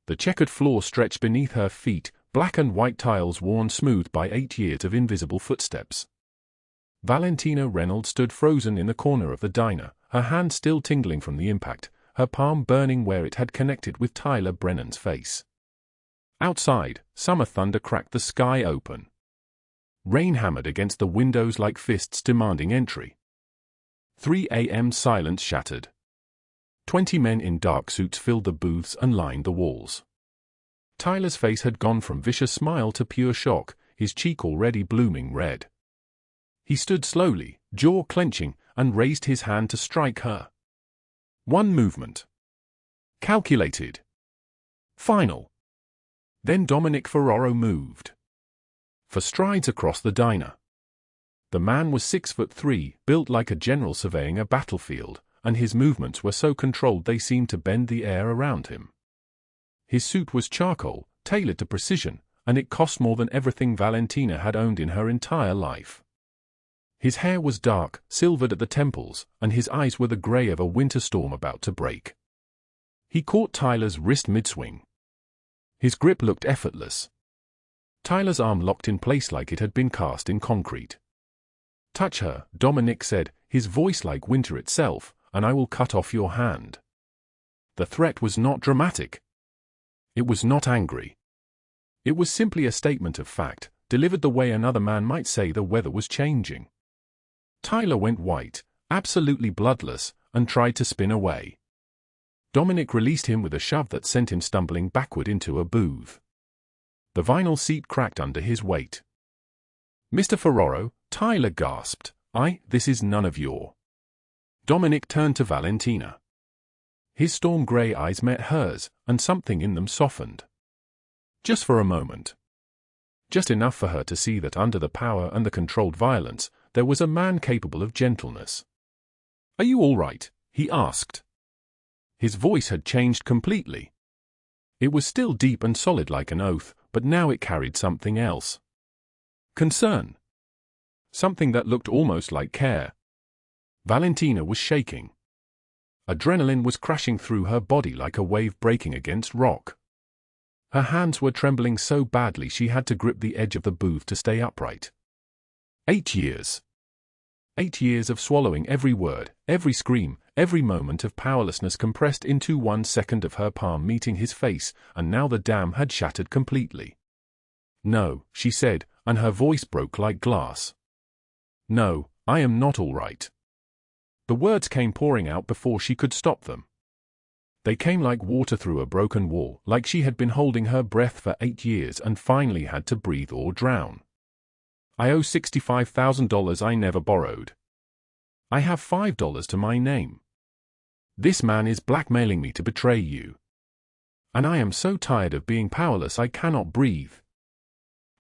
The checkered floor stretched beneath her feet, black and white tiles worn smooth by 8 years of invisible footsteps. Valentina Reynolds stood frozen in the corner of the diner, her hand still tingling from the impact, her palm burning where it had connected with Tyler Brennan's face. Outside, summer thunder cracked the sky open. Rain hammered against the windows like fists demanding entry. 3 a.m. silence shattered. 20 men in dark suits filled the booths and lined the walls. Tyler's face had gone from vicious smile to pure shock, his cheek already blooming red. He stood slowly, jaw clenching, and raised his hand to strike her. One movement. Calculated. Final. Then Dominic moved. For strides across the diner. The man was 6'3", built like a general surveying a battlefield, and his movements were so controlled they seemed to bend the air around him. His suit was charcoal, tailored to precision, and it cost more than everything Valentina had owned in her entire life. His hair was dark, silvered at the temples, and his eyes were the grey of a winter storm about to break. He caught Tyler's wrist mid-swing. His grip looked effortless. Tyler's arm locked in place like it had been cast in concrete. Touch her, Dominic said, his voice like winter itself, and I will cut off your hand. The threat was not dramatic. It was not angry. It was simply a statement of fact, delivered the way another man might say the weather was changing. Tyler went white, absolutely bloodless, and tried to spin away. Dominic released him with a shove that sent him stumbling backward into a booth. The vinyl seat cracked under his weight. Mr. Ferraro, Tyler gasped, this is none of your. Dominic turned to Valentina. His storm grey eyes met hers, and something in them softened. Just for a moment. Just enough for her to see that under the power and the controlled violence, there was a man capable of gentleness. Are you all right? He asked. His voice had changed completely. It was still deep and solid like an oath, but now it carried something else. Concern. Something that looked almost like care. Valentina was shaking. Adrenaline was crashing through her body like a wave breaking against rock. Her hands were trembling so badly she had to grip the edge of the booth to stay upright. 8 years. 8 years of swallowing every word, every scream, every moment of powerlessness compressed into 1 second of her palm meeting his face, and now the dam had shattered completely. No, she said, and her voice broke like glass. No, I am not all right. The words came pouring out before she could stop them. They came like water through a broken wall, like she had been holding her breath for 8 years and finally had to breathe or drown. I owe $65,000 I never borrowed. I have $5 to my name. This man is blackmailing me to betray you. And I am so tired of being powerless I cannot breathe.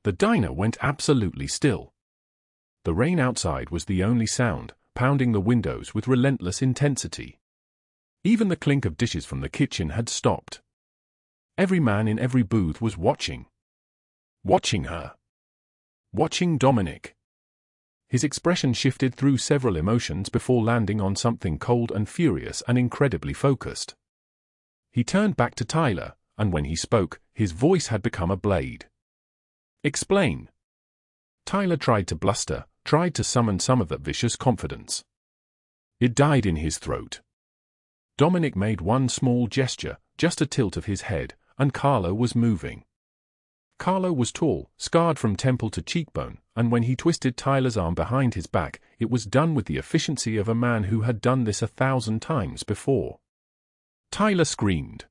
The diner went absolutely still. The rain outside was the only sound, pounding the windows with relentless intensity. Even the clink of dishes from the kitchen had stopped. Every man in every booth was watching. Watching her. Watching Dominic. His expression shifted through several emotions before landing on something cold and furious and incredibly focused. He turned back to Tyler, and when he spoke, his voice had become a blade. Explain. Tyler tried to bluster, tried to summon some of that vicious confidence. It died in his throat. Dominic made one small gesture, just a tilt of his head, and Carlo was moving. Carlo was tall, scarred from temple to cheekbone, and when he twisted Tyler's arm behind his back, it was done with the efficiency of a man who had done this 1,000 times before. Tyler screamed.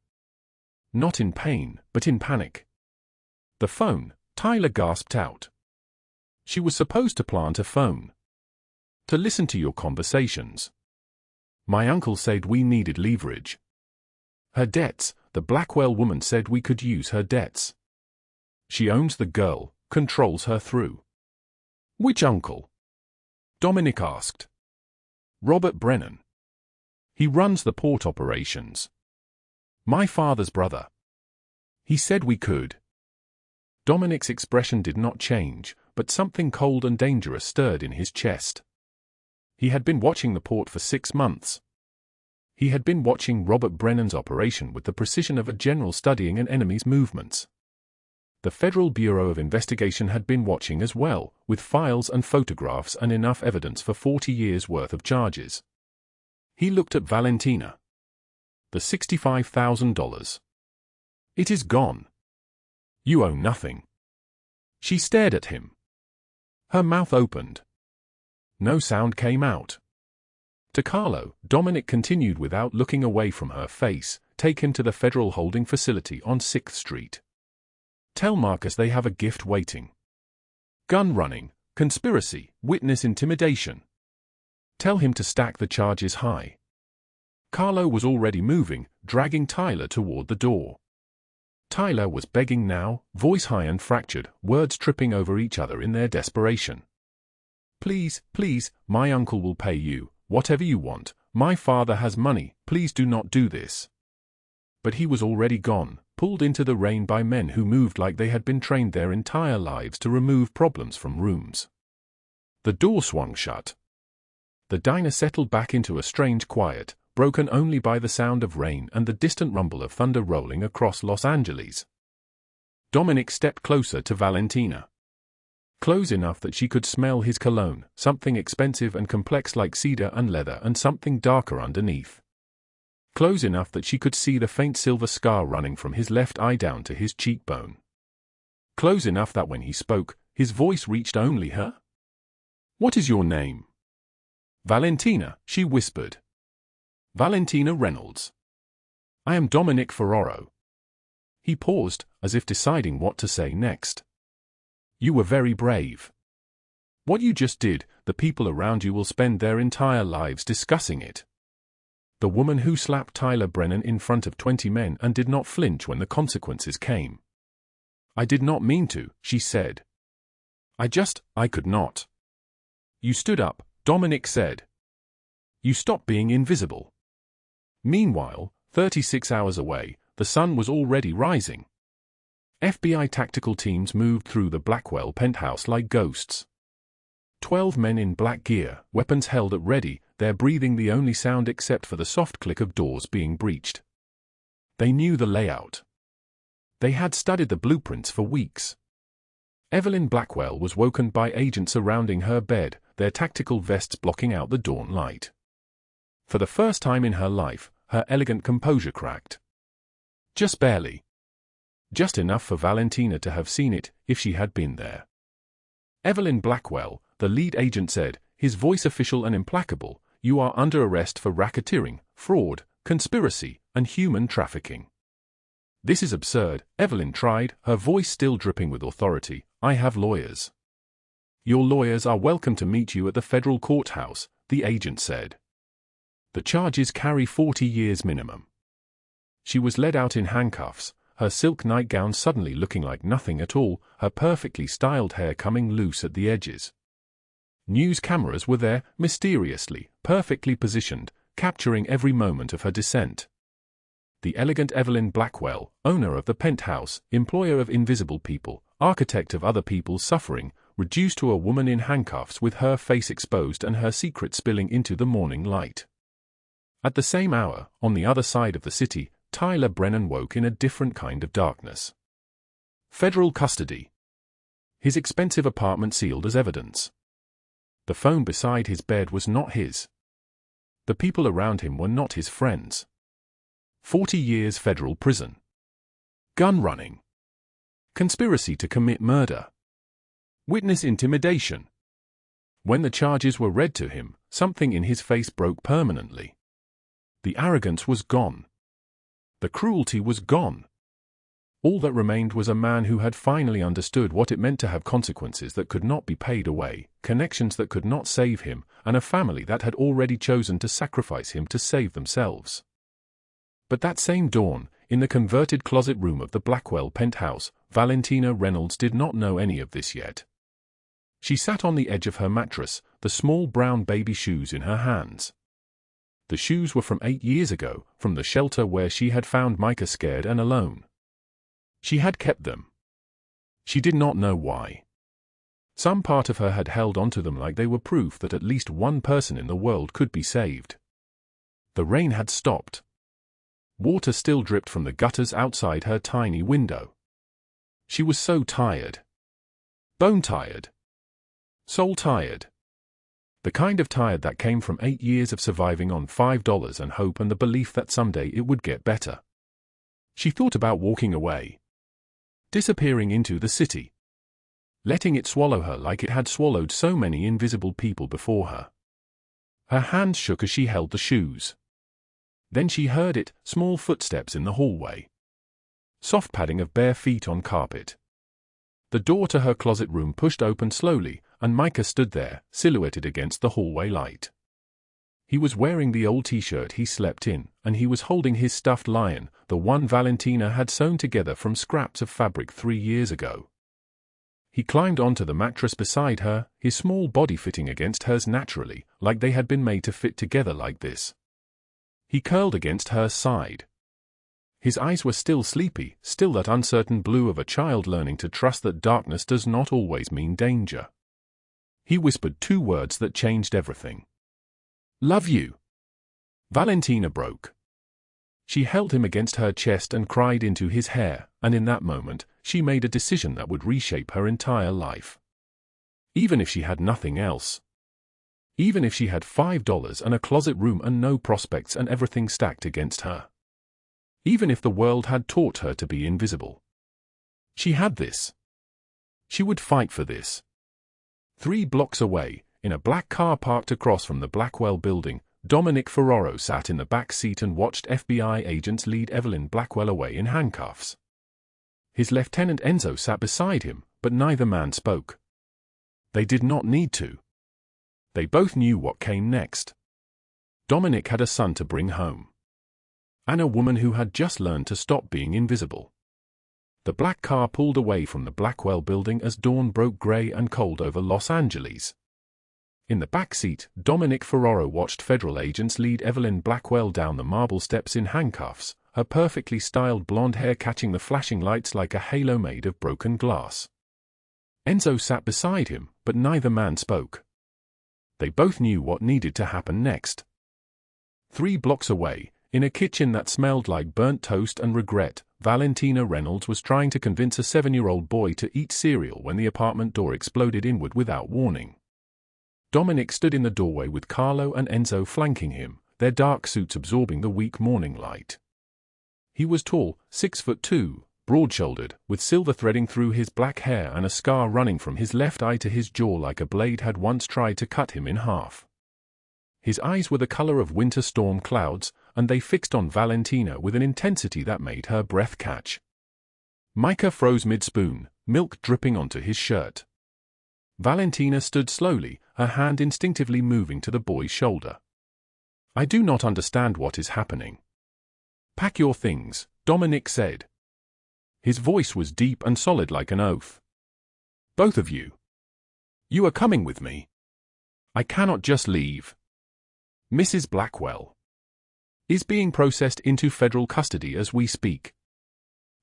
Not in pain, but in panic. The phone, Tyler gasped out. She was supposed to plant a phone. To listen to your conversations. My uncle said we needed leverage. Her debts, the Blackwell woman said we could use her debts. She owns the girl, controls her through. Which uncle? Dominic asked. Robert Brennan. He runs the port operations. My father's brother. He said we could. Dominic's expression did not change, but something cold and dangerous stirred in his chest. He had been watching the port for 6 months. He had been watching Robert Brennan's operation with the precision of a general studying an enemy's movements. The Federal Bureau of Investigation had been watching as well, with files and photographs and enough evidence for 40 years' worth of charges. He looked at Valentina. The $65,000. It is gone. You owe nothing. She stared at him. Her mouth opened. No sound came out. To Carlo, Dominic continued without looking away from her face, take him to the federal holding facility on 6th Street. Tell Marcus they have a gift waiting. Gun running, conspiracy, witness intimidation. Tell him to stack the charges high. Carlo was already moving, dragging Tyler toward the door. Tyler was begging now, voice high and fractured, words tripping over each other in their desperation. Please, please, my uncle will pay you, whatever you want. My father has money, please do not do this. But he was already gone, pulled into the rain by men who moved like they had been trained their entire lives to remove problems from rooms. The door swung shut. The diner settled back into a strange quiet, broken only by the sound of rain and the distant rumble of thunder rolling across Los Angeles. Dominic stepped closer to Valentina. Close enough that she could smell his cologne, something expensive and complex like cedar and leather and something darker underneath. Close enough that she could see the faint silver scar running from his left eye down to his cheekbone. Close enough that when he spoke, his voice reached only her. What is your name? Valentina, she whispered. Valentina Reynolds. I am Dominic Ferraro. He paused, as if deciding what to say next. You were very brave. What you just did, the people around you will spend their entire lives discussing it. The woman who slapped Tyler Brennan in front of 20 men and did not flinch when the consequences came. I did not mean to, she said. I could not. You stood up, Dominic said. You stopped being invisible. Meanwhile, 36 hours away, the sun was already rising. FBI tactical teams moved through the Blackwell penthouse like ghosts. 12 men in black gear, weapons held at ready, their breathing the only sound except for the soft click of doors being breached. They knew the layout. They had studied the blueprints for weeks. Evelyn Blackwell was woken by agents surrounding her bed, their tactical vests blocking out the dawn light. For the first time in her life, her elegant composure cracked. Just barely. Just enough for Valentina to have seen it, if she had been there. Evelyn Blackwell, the lead agent said, his voice official and implacable, you are under arrest for racketeering, fraud, conspiracy, and human trafficking. This is absurd, Evelyn tried, her voice still dripping with authority. I have lawyers. "Your lawyers are welcome to meet you at the federal courthouse," the agent said. "The charges carry 40 years minimum." She was led out in handcuffs, her silk nightgown suddenly looking like nothing at all, her perfectly styled hair coming loose at the edges. News cameras were there, mysteriously, perfectly positioned, capturing every moment of her descent. The elegant Evelyn Blackwell, owner of the penthouse, employer of invisible people, architect of other people's suffering, reduced to a woman in handcuffs with her face exposed and her secret spilling into the morning light. At the same hour, on the other side of the city, Tyler Brennan woke in a different kind of darkness. Federal custody. His expensive apartment sealed as evidence. The phone beside his bed was not his. The people around him were not his friends. 40 years federal prison. Gun running. Conspiracy to commit murder. Witness intimidation. When the charges were read to him, something in his face broke permanently. The arrogance was gone. The cruelty was gone. All that remained was a man who had finally understood what it meant to have consequences that could not be paid away, connections that could not save him, and a family that had already chosen to sacrifice him to save themselves. But that same dawn, in the converted closet room of the Blackwell penthouse, Valentina Reynolds did not know any of this yet. She sat on the edge of her mattress, the small brown baby shoes in her hands. The shoes were from 8 years ago, from the shelter where she had found Micah scared and alone. She had kept them. She did not know why. Some part of her had held onto them like they were proof that at least one person in the world could be saved. The rain had stopped. Water still dripped from the gutters outside her tiny window. She was so tired. Bone-tired. Soul-tired. The kind of tired that came from 8 years of surviving on $5 and hope and the belief that someday it would get better. She thought about walking away. Disappearing into the city. Letting it swallow her like it had swallowed so many invisible people before her. Her hands shook as she held the shoes. Then she heard it, small footsteps in the hallway. Soft padding of bare feet on carpet. The door to her closet room pushed open slowly, and Micah stood there, silhouetted against the hallway light. He was wearing the old t-shirt he slept in, and he was holding his stuffed lion, the one Valentina had sewn together from scraps of fabric 3 years ago. He climbed onto the mattress beside her, his small body fitting against hers naturally, like they had been made to fit together like this. He curled against her side. His eyes were still sleepy, still that uncertain blue of a child learning to trust that darkness does not always mean danger. He whispered 2 words that changed everything. "Love you." Valentina broke. She held him against her chest and cried into his hair, and in that moment, she made a decision that would reshape her entire life. Even if she had nothing else. Even if she had $5 and a closet room and no prospects and everything stacked against her. Even if the world had taught her to be invisible. She had this. She would fight for this. 3 blocks away, in a black car parked across from the Blackwell building, Dominic sat in the back seat and watched FBI agents lead Evelyn Blackwell away in handcuffs. His lieutenant Enzo sat beside him, but neither man spoke. They did not need to. They both knew what came next. Dominic had a son to bring home. And a woman who had just learned to stop being invisible. The black car pulled away from the Blackwell building as dawn broke gray and cold over Los Angeles. In the back seat, Dominic watched federal agents lead Evelyn Blackwell down the marble steps in handcuffs, her perfectly styled blonde hair catching the flashing lights like a halo made of broken glass. Enzo sat beside him, but neither man spoke. They both knew what needed to happen next. 3 blocks away, in a kitchen that smelled like burnt toast and regret, Valentina Reynolds was trying to convince a 7-year-old boy to eat cereal when the apartment door exploded inward without warning. Dominic stood in the doorway with Carlo and Enzo flanking him, their dark suits absorbing the weak morning light. He was tall, 6'2", broad-shouldered, with silver threading through his black hair and a scar running from his left eye to his jaw like a blade had once tried to cut him in half. His eyes were the color of winter storm clouds, and they fixed on Valentina with an intensity that made her breath catch. Micah froze mid-spoon, milk dripping onto his shirt. Valentina stood slowly, her hand instinctively moving to the boy's shoulder. I do not understand what is happening. Pack your things, Dominic said. His voice was deep and solid like an oath. Both of you. You are coming with me. I cannot just leave. Mrs. Blackwell is being processed into federal custody as we speak.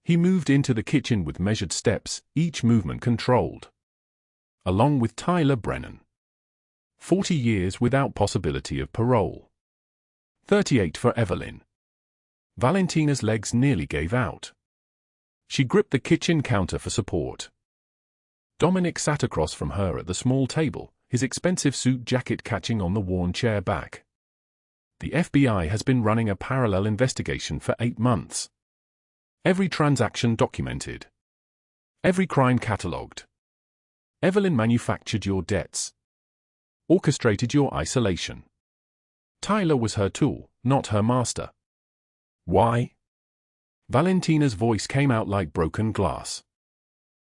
He moved into the kitchen with measured steps, each movement controlled. Along with Tyler Brennan. 40 years without possibility of parole. 38 for Evelyn. Valentina's legs nearly gave out. She gripped the kitchen counter for support. Dominic sat across from her at the small table, his expensive suit jacket catching on the worn chair back. The FBI has been running a parallel investigation for 8 months. Every transaction documented. Every crime catalogued. Evelyn manufactured your debts. Orchestrated your isolation. Tyler was her tool, not her master. Why? Valentina's voice came out like broken glass.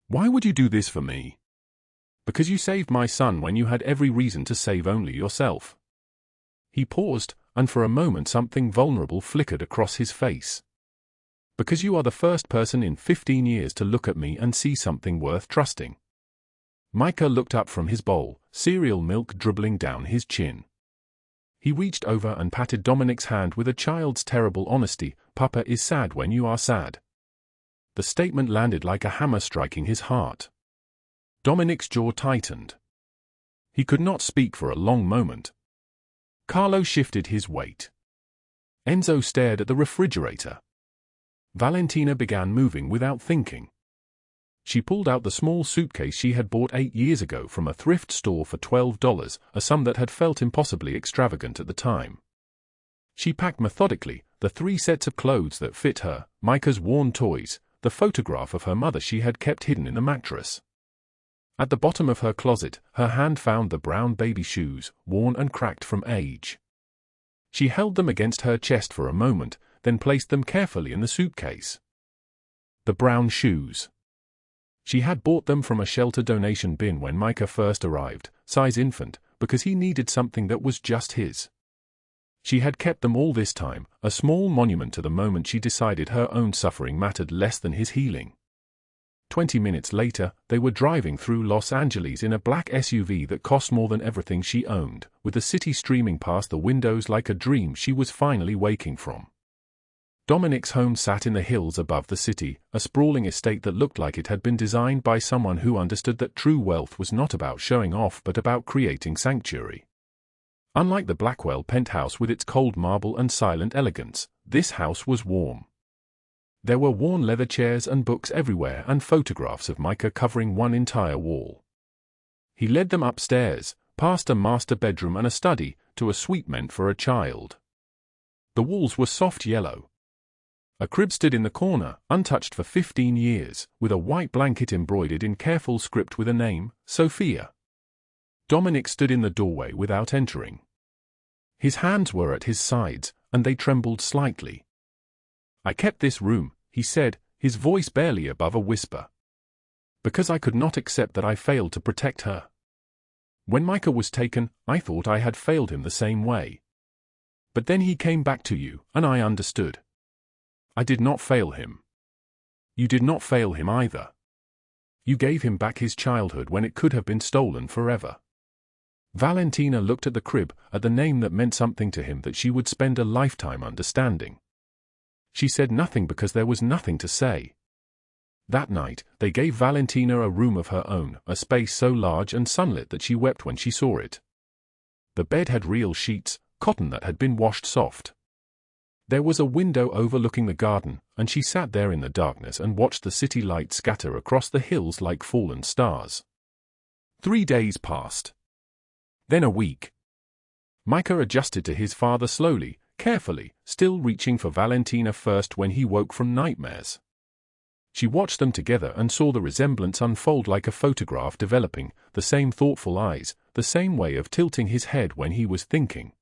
Why would you do this for me? Because you saved my son when you had every reason to save only yourself. He paused, and for a moment something vulnerable flickered across his face. Because you are the first person in 15 years to look at me and see something worth trusting. Micah looked up from his bowl, cereal milk dribbling down his chin. He reached over and patted Dominic's hand with a child's terrible honesty. Papa is sad when you are sad. The statement landed like a hammer striking his heart. Dominic's jaw tightened. He could not speak for a long moment. Carlo shifted his weight. Enzo stared at the refrigerator. Valentina began moving without thinking. She pulled out the small suitcase she had bought 8 years ago from a thrift store for $12, a sum that had felt impossibly extravagant at the time. She packed methodically, the 3 sets of clothes that fit her, Micah's worn toys, the photograph of her mother she had kept hidden in the mattress. At the bottom of her closet, her hand found the brown baby shoes, worn and cracked from age. She held them against her chest for a moment, then placed them carefully in the suitcase. The brown shoes. She had bought them from a shelter donation bin when Micah first arrived, size infant, because he needed something that was just his. She had kept them all this time, a small monument to the moment she decided her own suffering mattered less than his healing. 20 minutes later, they were driving through Los Angeles in a black SUV that cost more than everything she owned, with the city streaming past the windows like a dream she was finally waking from. Dominic's home sat in the hills above the city, a sprawling estate that looked like it had been designed by someone who understood that true wealth was not about showing off but about creating sanctuary. Unlike the Blackwell penthouse with its cold marble and silent elegance, this house was warm. There were worn leather chairs and books everywhere and photographs of Micah covering one entire wall. He led them upstairs, past a master bedroom and a study, to a suite meant for a child. The walls were soft yellow. A crib stood in the corner, untouched for 15 years, with a white blanket embroidered in careful script with a name, Sophia. Dominic stood in the doorway without entering. His hands were at his sides, and they trembled slightly. I kept this room, he said, his voice barely above a whisper. Because I could not accept that I failed to protect her. When Micah was taken, I thought I had failed him the same way. But then he came back to you, and I understood. I did not fail him. You did not fail him either. You gave him back his childhood when it could have been stolen forever. Valentina looked at the crib, at the name that meant something to him that she would spend a lifetime understanding. She said nothing because there was nothing to say. That night, they gave Valentina a room of her own, a space so large and sunlit that she wept when she saw it. The bed had real sheets, cotton that had been washed soft. There was a window overlooking the garden, and she sat there in the darkness and watched the city lights scatter across the hills like fallen stars. 3 days passed. Then a week. Micah adjusted to his father slowly, carefully, still reaching for Valentina first when he woke from nightmares. She watched them together and saw the resemblance unfold like a photograph developing, the same thoughtful eyes, the same way of tilting his head when he was thinking.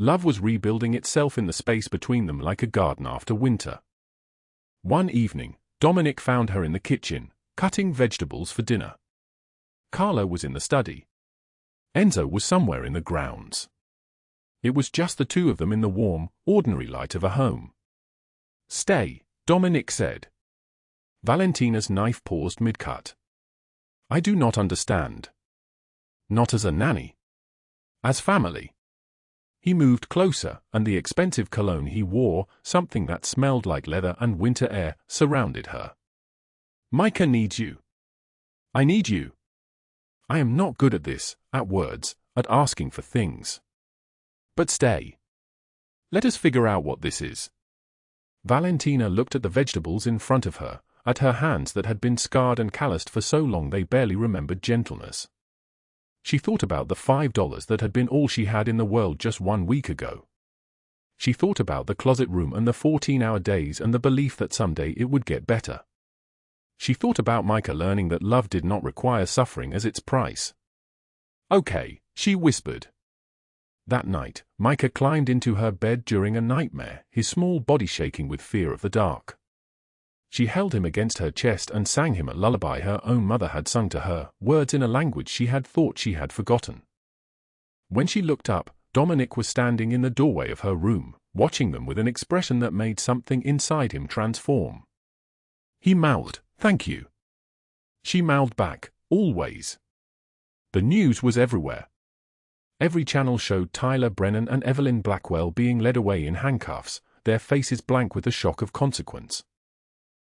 Love was rebuilding itself in the space between them like a garden after winter. One evening, Dominic found her in the kitchen, cutting vegetables for dinner. Carla was in the study. Enzo was somewhere in the grounds. It was just the two of them in the warm, ordinary light of a home. "Stay," Dominic said. Valentina's knife paused mid-cut. "I do not understand." "Not as a nanny. As family." He moved closer, and the expensive cologne he wore, something that smelled like leather and winter air, surrounded her. "Micah needs you. I need you. I am not good at this, at words, at asking for things. But stay. Let us figure out what this is." Valentina looked at the vegetables in front of her, at her hands that had been scarred and calloused for so long they barely remembered gentleness. She thought about the $5 that had been all she had in the world just 1 week ago. She thought about the closet room and the 14-hour days and the belief that someday it would get better. She thought about Micah learning that love did not require suffering as its price. "Okay," she whispered. That night, Micah climbed into her bed during a nightmare, his small body shaking with fear of the dark. She held him against her chest and sang him a lullaby her own mother had sung to her, words in a language she had thought she had forgotten. When she looked up, Dominic was standing in the doorway of her room, watching them with an expression that made something inside him transform. He mouthed, "Thank you." She mouthed back, "Always." The news was everywhere. Every channel showed Tyler Brennan and Evelyn Blackwell being led away in handcuffs, their faces blank with the shock of consequence.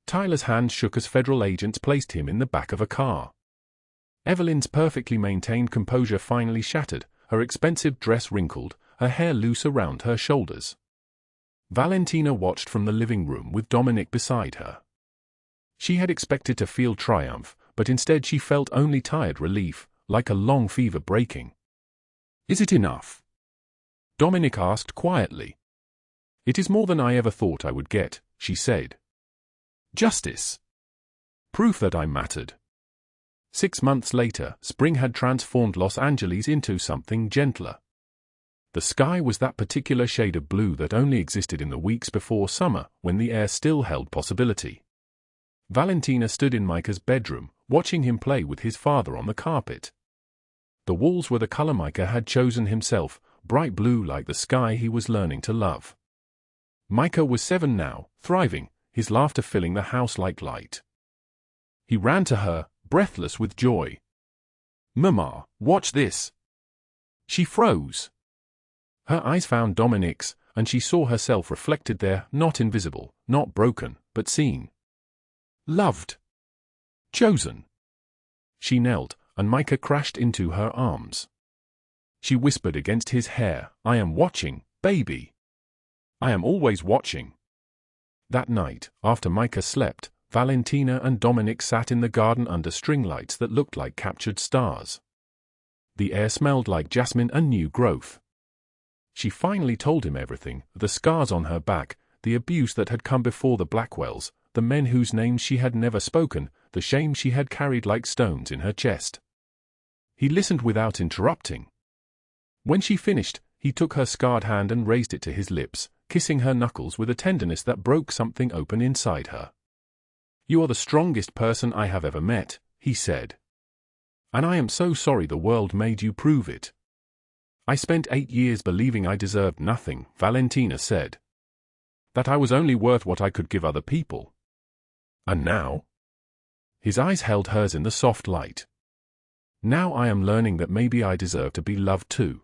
Tyler's hands shook as federal agents placed him in the back of a car. Evelyn's perfectly maintained composure finally shattered, her expensive dress wrinkled, her hair loose around her shoulders. Valentina watched from the living room with Dominic beside her. She had expected to feel triumph, but instead she felt only tired relief, like a long fever breaking. "Is it enough?" Dominic asked quietly. "It is more than I ever thought I would get," she said. "Justice. Proof that I mattered." 6 months later, spring had transformed Los Angeles into something gentler. The sky was that particular shade of blue that only existed in the weeks before summer, when the air still held possibility. Valentina stood in Micah's bedroom, watching him play with his father on the carpet. The walls were the color Micah had chosen himself, bright blue like the sky he was learning to love. Micah was 7 now, thriving, his laughter filling the house like light. He ran to her, breathless with joy. "Mama, watch this." She froze. Her eyes found Dominic's, and she saw herself reflected there, not invisible, not broken, but seen. Loved. Chosen. She knelt, and Micah crashed into her arms. She whispered against his hair, "I am watching, baby. I am always watching." That night, after Micah slept, Valentina and Dominic sat in the garden under string lights that looked like captured stars. The air smelled like jasmine and new growth. She finally told him everything, the scars on her back, the abuse that had come before the Blackwells, the men whose names she had never spoken, the shame she had carried like stones in her chest. He listened without interrupting. When she finished, he took her scarred hand and raised it to his lips, kissing her knuckles with a tenderness that broke something open inside her. "You are the strongest person I have ever met," he said. "And I am so sorry the world made you prove it." "I spent 8 years believing I deserved nothing," Valentina said. "That I was only worth what I could give other people. And now?" His eyes held hers in the soft light. "Now I am learning that maybe I deserve to be loved too."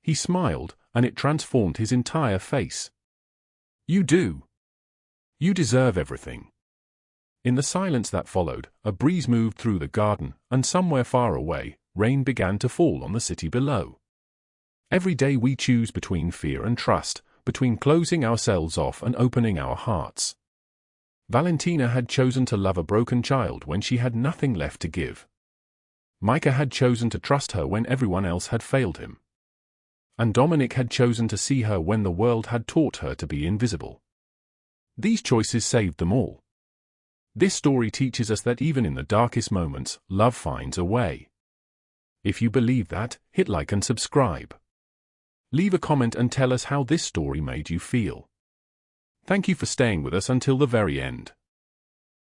He smiled, and it transformed his entire face. "You do. You deserve everything." In the silence that followed, a breeze moved through the garden, and somewhere far away, rain began to fall on the city below. Every day we choose between fear and trust, between closing ourselves off and opening our hearts. Valentina had chosen to love a broken child when she had nothing left to give. Micah had chosen to trust her when everyone else had failed him. And Dominic had chosen to see her when the world had taught her to be invisible. These choices saved them all. This story teaches us that even in the darkest moments, love finds a way. If you believe that, hit like and subscribe. Leave a comment and tell us how this story made you feel. Thank you for staying with us until the very end.